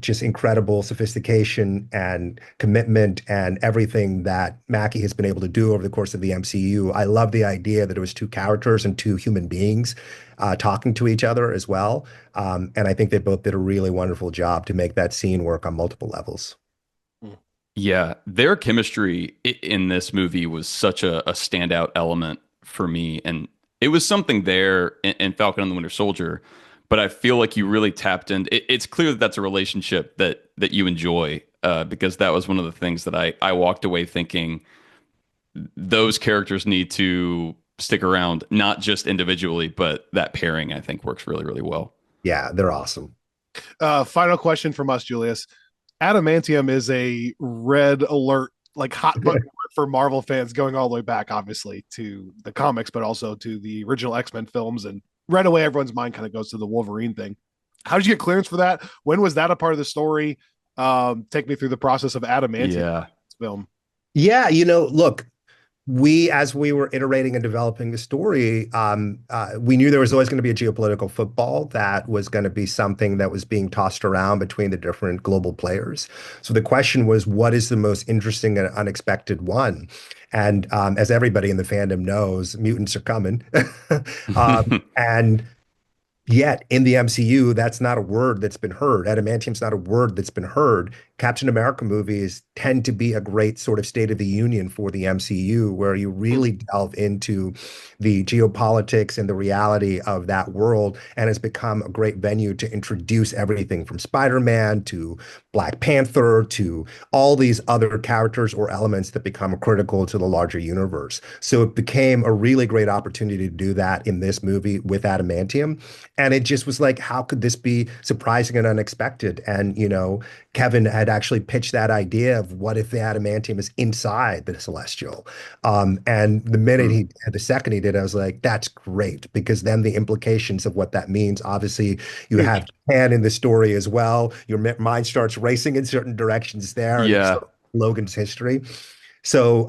just incredible sophistication and commitment and everything that Mackie has been able to do over the course of the MCU. I love the idea that it was two characters and two human beings talking to each other as well. And I think they both did a really wonderful job to make that scene work on multiple levels. Yeah, their chemistry in this movie was such a standout element for me, and it was something there in Falcon and the Winter Soldier. But I feel like you really tapped in. It's clear that that's a relationship that you enjoy, because that was one of the things that I walked away thinking those characters need to stick around, not just individually, but that pairing I think works really, really well. Yeah, they're awesome. Final question from us, Julius. Adamantium is a red alert, like hot button for Marvel fans going all the way back, obviously, to the comics, but also to the original X-Men films. And right away, everyone's mind kind of goes to the Wolverine thing. How did you get clearance for that? When was that a part of the story? Take me through the process of Adamantium Yeah. film. Yeah, look, as we were iterating and developing the story, we knew there was always going to be a geopolitical football that was going to be something that was being tossed around between the different global players. So the question was, what is the most interesting and unexpected one? And as everybody in the fandom knows, mutants are coming. And yet in the MCU, that's not a word that's been heard. Adamantium's not a word that's been heard. Captain America movies tend to be a great sort of state of the union for the MCU, where you really delve into the geopolitics and the reality of that world, and has become a great venue to introduce everything from Spider-Man to Black Panther to all these other characters or elements that become critical to the larger universe. So it became a really great opportunity to do that in this movie with Adamantium. And it just was like, how could this be surprising and unexpected? And, Kevin had actually pitched that idea of what if the adamantium is inside the Celestial. And the second he did, I was like, that's great, because then the implications of what that means, obviously you have Japan in the story as well. Your mind starts racing in certain directions there. And Yeah. sort of Logan's history. So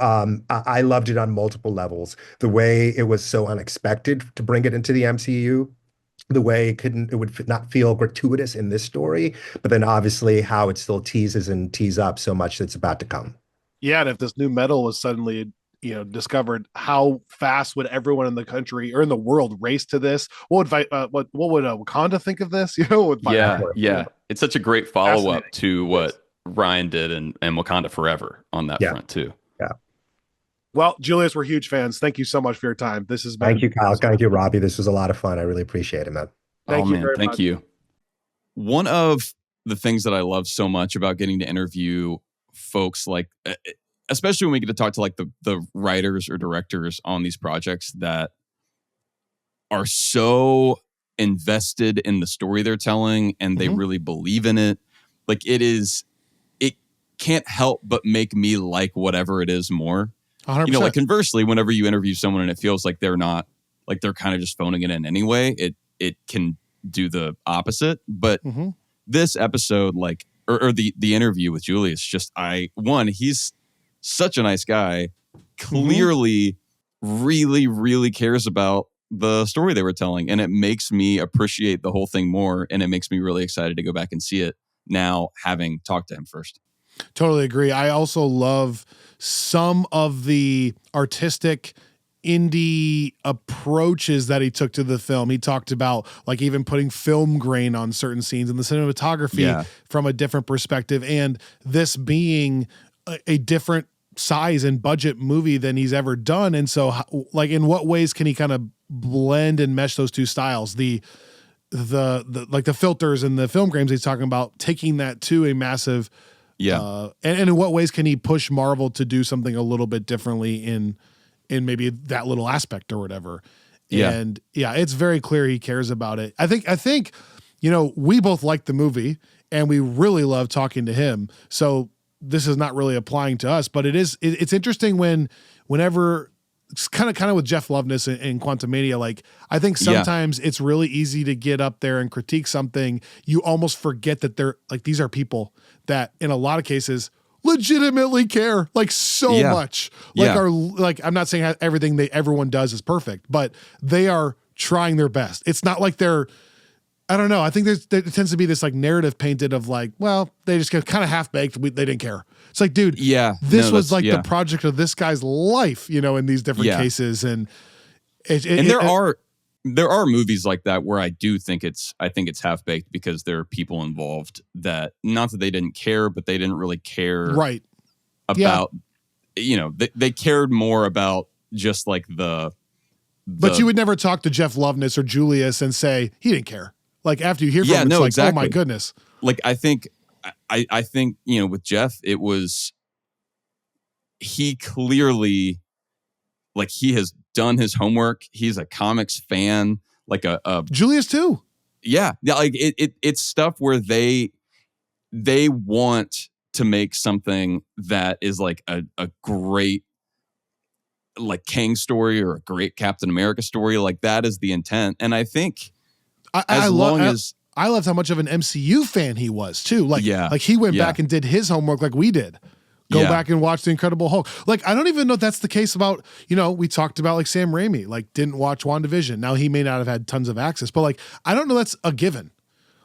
I loved it on multiple levels. The way it was so unexpected to bring it into the MCU, the way it would not feel gratuitous in this story, but then obviously how it still teases and tees up so much that's about to come. Yeah, and if this new metal was suddenly discovered, how fast would everyone in the country or in the world race to this? What would Wakanda think of this? Yeah. It's such a great follow up to what Ryan did and Wakanda Forever on that front too. Yeah. Well, Julius, we're huge fans. Thank you so much for your time. This has been. Thank you, Kyle. Thank you, Robbie. This was a lot of fun. I really appreciate it, man. Thank you very much. Thank you. One of the things that I love so much about getting to interview folks, like, especially when we get to talk to like the writers or directors on these projects that are so invested in the story they're telling and they really believe in it. Like, it can't help but make me like whatever it is more. 100%. Like conversely, whenever you interview someone and it feels like they're not, like they're kind of just phoning it in anyway, it can do the opposite. But this episode, like, or the interview with Julius, he's such a nice guy, clearly really, really cares about the story they were telling, and it makes me appreciate the whole thing more, and it makes me really excited to go back and see it now, having talked to him first. Totally agree. I also love some of the artistic indie approaches that he took to the film. He talked about like even putting film grain on certain scenes and the cinematography from a different perspective, and this being a different size and budget movie than he's ever done. And so like in what ways can he kind of blend and mesh those two styles? The like the filters and the film grains he's talking about, taking that to a massive and in what ways can he push Marvel to do something a little bit differently in maybe that little aspect or whatever. And it's very clear he cares about it. I think, you know, we both like the movie and we really love talking to him. So this is not really applying to us, but it's interesting whenever it's kind of with Jeff Loveness in Quantumania. Like, I think sometimes it's really easy to get up there and critique something. You almost forget that they're like, these are people that in a lot of cases legitimately care like so much. Like I'm not saying everything everyone does is perfect, but they are trying their best. It's not like they're, I don't know. I think there tends to be this like narrative painted of like, well, they just get kind of half baked. They didn't care. It's like, dude, this was like the project of this guy's life, you know, in these different cases. And there are movies like that where I do think it's half baked because there are people involved that, not that they didn't care, but they didn't really care about, you know, they cared more about just like but you would never talk to Jeff Loveness or Julius and say he didn't care. Like after you hear from him, it's like, oh my goodness. Like I think, you know, with Jeff, it was, he clearly, like he has done his homework. He's a comics fan, like a Julius too. Yeah. Like it's stuff where they want to make something that is like a great like Kang story or a great Captain America story. Like that is the intent. And I think I loved how much of an MCU fan he was too. Like, like he went back and did his homework like we did. Go back and watch The Incredible Hulk. Like, I don't even know if that's the case about, you know, we talked about like Sam Raimi, like didn't watch WandaVision. Now he may not have had tons of access, but like, I don't know that's a given.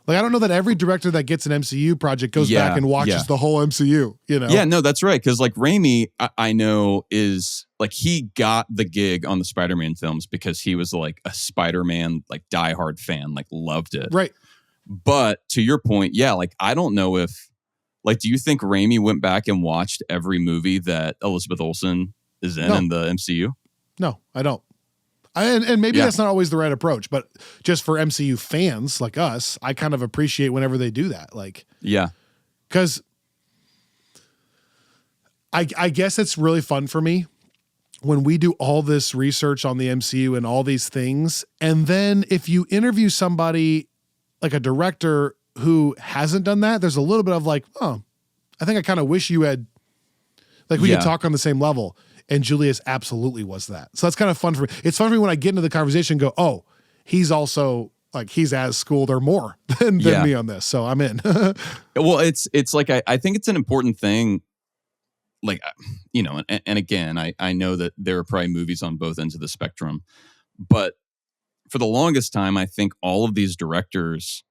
Like, I don't know that every director that gets an MCU project goes back and watches the whole MCU, you know? Yeah, no, that's right. Cause like Raimi, I know is like, he got the gig on the Spider-Man films because he was like a Spider-Man, like diehard fan, like loved it. Right. But to your point, like, I don't know if, like, do you think Raimi went back and watched every movie that Elizabeth Olsen is in the MCU? No, I don't. And maybe that's not always the right approach, but just for MCU fans like us, I kind of appreciate whenever they do that. Like, because I guess it's really fun for me when we do all this research on the MCU and all these things. And then if you interview somebody like a director who hasn't done that, there's a little bit of like, oh, I think I kind of wish you had, like we could talk on the same level. And Julius absolutely was that. So that's kind of fun for me. It's fun for me when I get into the conversation and go, oh, he's also like, he's as schooled or more than me on this. So I'm in. Well, it's like, I think it's an important thing. Like, you know, and again, I know that there are probably movies on both ends of the spectrum, but for the longest time, I think all of these directors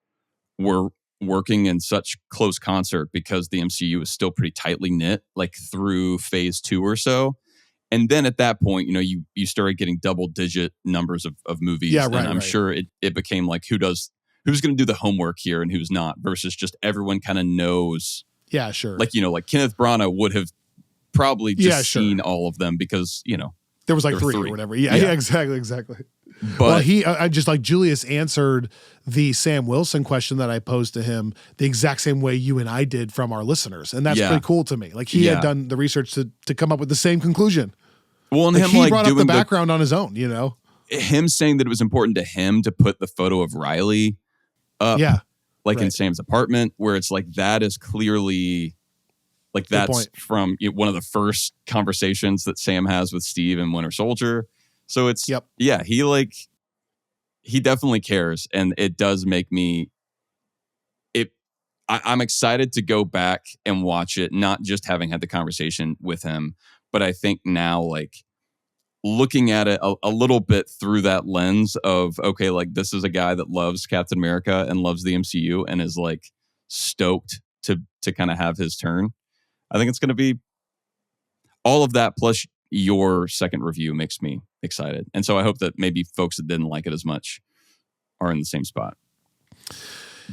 were working in such close concert because the MCU was still pretty tightly knit, like through phase 2 or so. And then at that point, you know, you started getting double digit numbers of movies. Yeah, and I'm sure it became like, who's going to do the homework here and who's not, versus just everyone kind of knows. Yeah, sure. Like, you know, like Kenneth Branagh would have probably just seen all of them because, you know, there was like three or whatever. Yeah, exactly. But well, he I just like Julius answered the Sam Wilson question that I posed to him the exact same way you and I did from our listeners. And that's pretty cool to me. Like he had done the research to come up with the same conclusion. Well, and like him he like brought doing up the background on his own, you know? Him saying that it was important to him to put the photo of Riley up in Sam's apartment, where it's like, that is clearly like, that's from one of the first conversations that Sam has with Steve in Winter Soldier. So it's, he definitely cares. And it does make me, I'm excited to go back and watch it, not just having had the conversation with him, but I think now, like looking at it a little bit through that lens of, okay, like this is a guy that loves Captain America and loves the MCU and is like stoked to kind of have his turn. I think it's going to be all of that plus your second review makes me excited. And so I hope that maybe folks that didn't like it as much are in the same spot.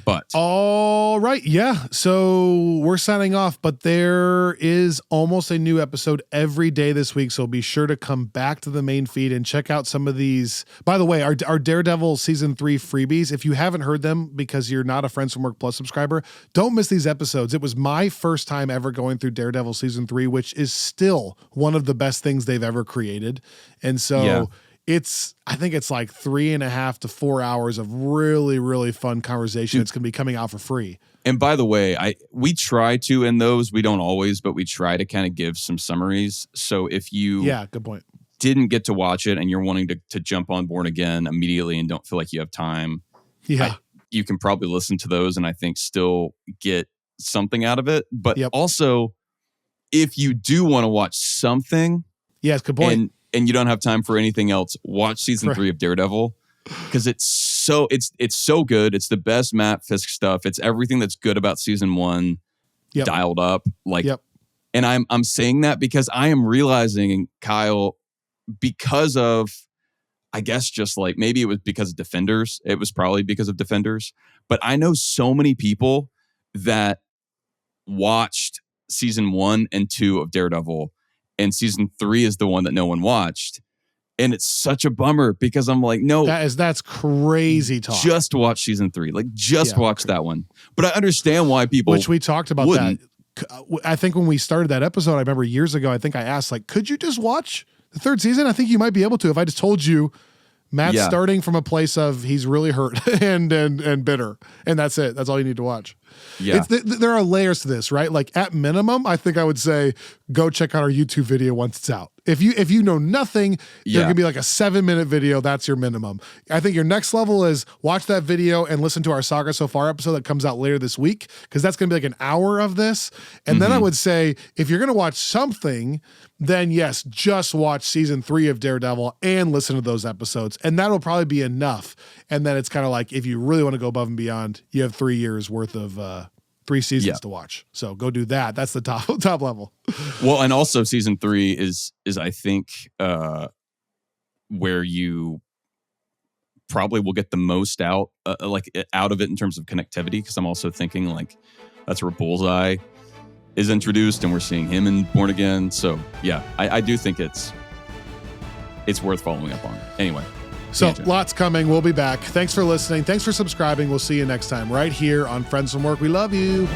But all right, yeah. So we're signing off, but there is almost a new episode every day this week. So be sure to come back to the main feed and check out some of these. By the way, our Daredevil season 3 freebies, if you haven't heard them because you're not a Friends from Work Plus subscriber, don't miss these episodes. It was my first time ever going through Daredevil season 3, which is still one of the best things they've ever created. And so I think it's like 3.5 to 4 hours of really, really fun conversation. It's going to be coming out for free. And by the way, we try to in those, we don't always, but we try to kind of give some summaries. So if you good point. didn't get to watch it and you're wanting to jump on board again immediately and don't feel like you have time, you can probably listen to those and I think still get something out of it. But also, if you do want to watch something, good point. And you don't have time for anything else, watch season 3 of Daredevil because it's so good. It's the best Matt Fisk stuff. It's everything that's good about season 1 dialed up. And I'm saying that because I am realizing, Kyle, because of, I guess just like maybe it was because of Defenders. It was probably because of Defenders. But I know so many people that watched season 1 and 2 of Daredevil. And season 3 is the one that no one watched. And it's such a bummer because I'm like, no. That's crazy talk. Just watch season 3. Like, just watch that one. But I understand why people Which we talked about wouldn't. that. I think when we started that episode, I remember years ago, I think I asked, like, could you just watch the 3rd season? I think you might be able to if I just told you Matt's starting from a place of he's really hurt and bitter. And that's it. That's all you need to watch. Yeah. There are layers to this, right? Like at minimum, I think I would say go check out our YouTube video once it's out. If you know nothing, there can be like a 7-minute video. That's your minimum. I think your next level is watch that video and listen to our Saga So Far episode that comes out later this week, because that's going to be like an hour of this. And then I would say, if you're going to watch something, then yes, just watch season 3 of Daredevil and listen to those episodes. And that'll probably be enough. And then it's kind of like, if you really want to go above and beyond, you have 3 years worth of 3 seasons to watch. So go do that. That's the top level. Well, and also season 3 is I think where you probably will get the most out of it in terms of connectivity, because I'm also thinking like that's where Bullseye is introduced and we're seeing him in Born Again. So yeah, I do think it's worth following up on. Anyway. So lots coming. We'll be back. Thanks for listening. Thanks for subscribing. We'll see you next time right here on Friends from Work. We love you.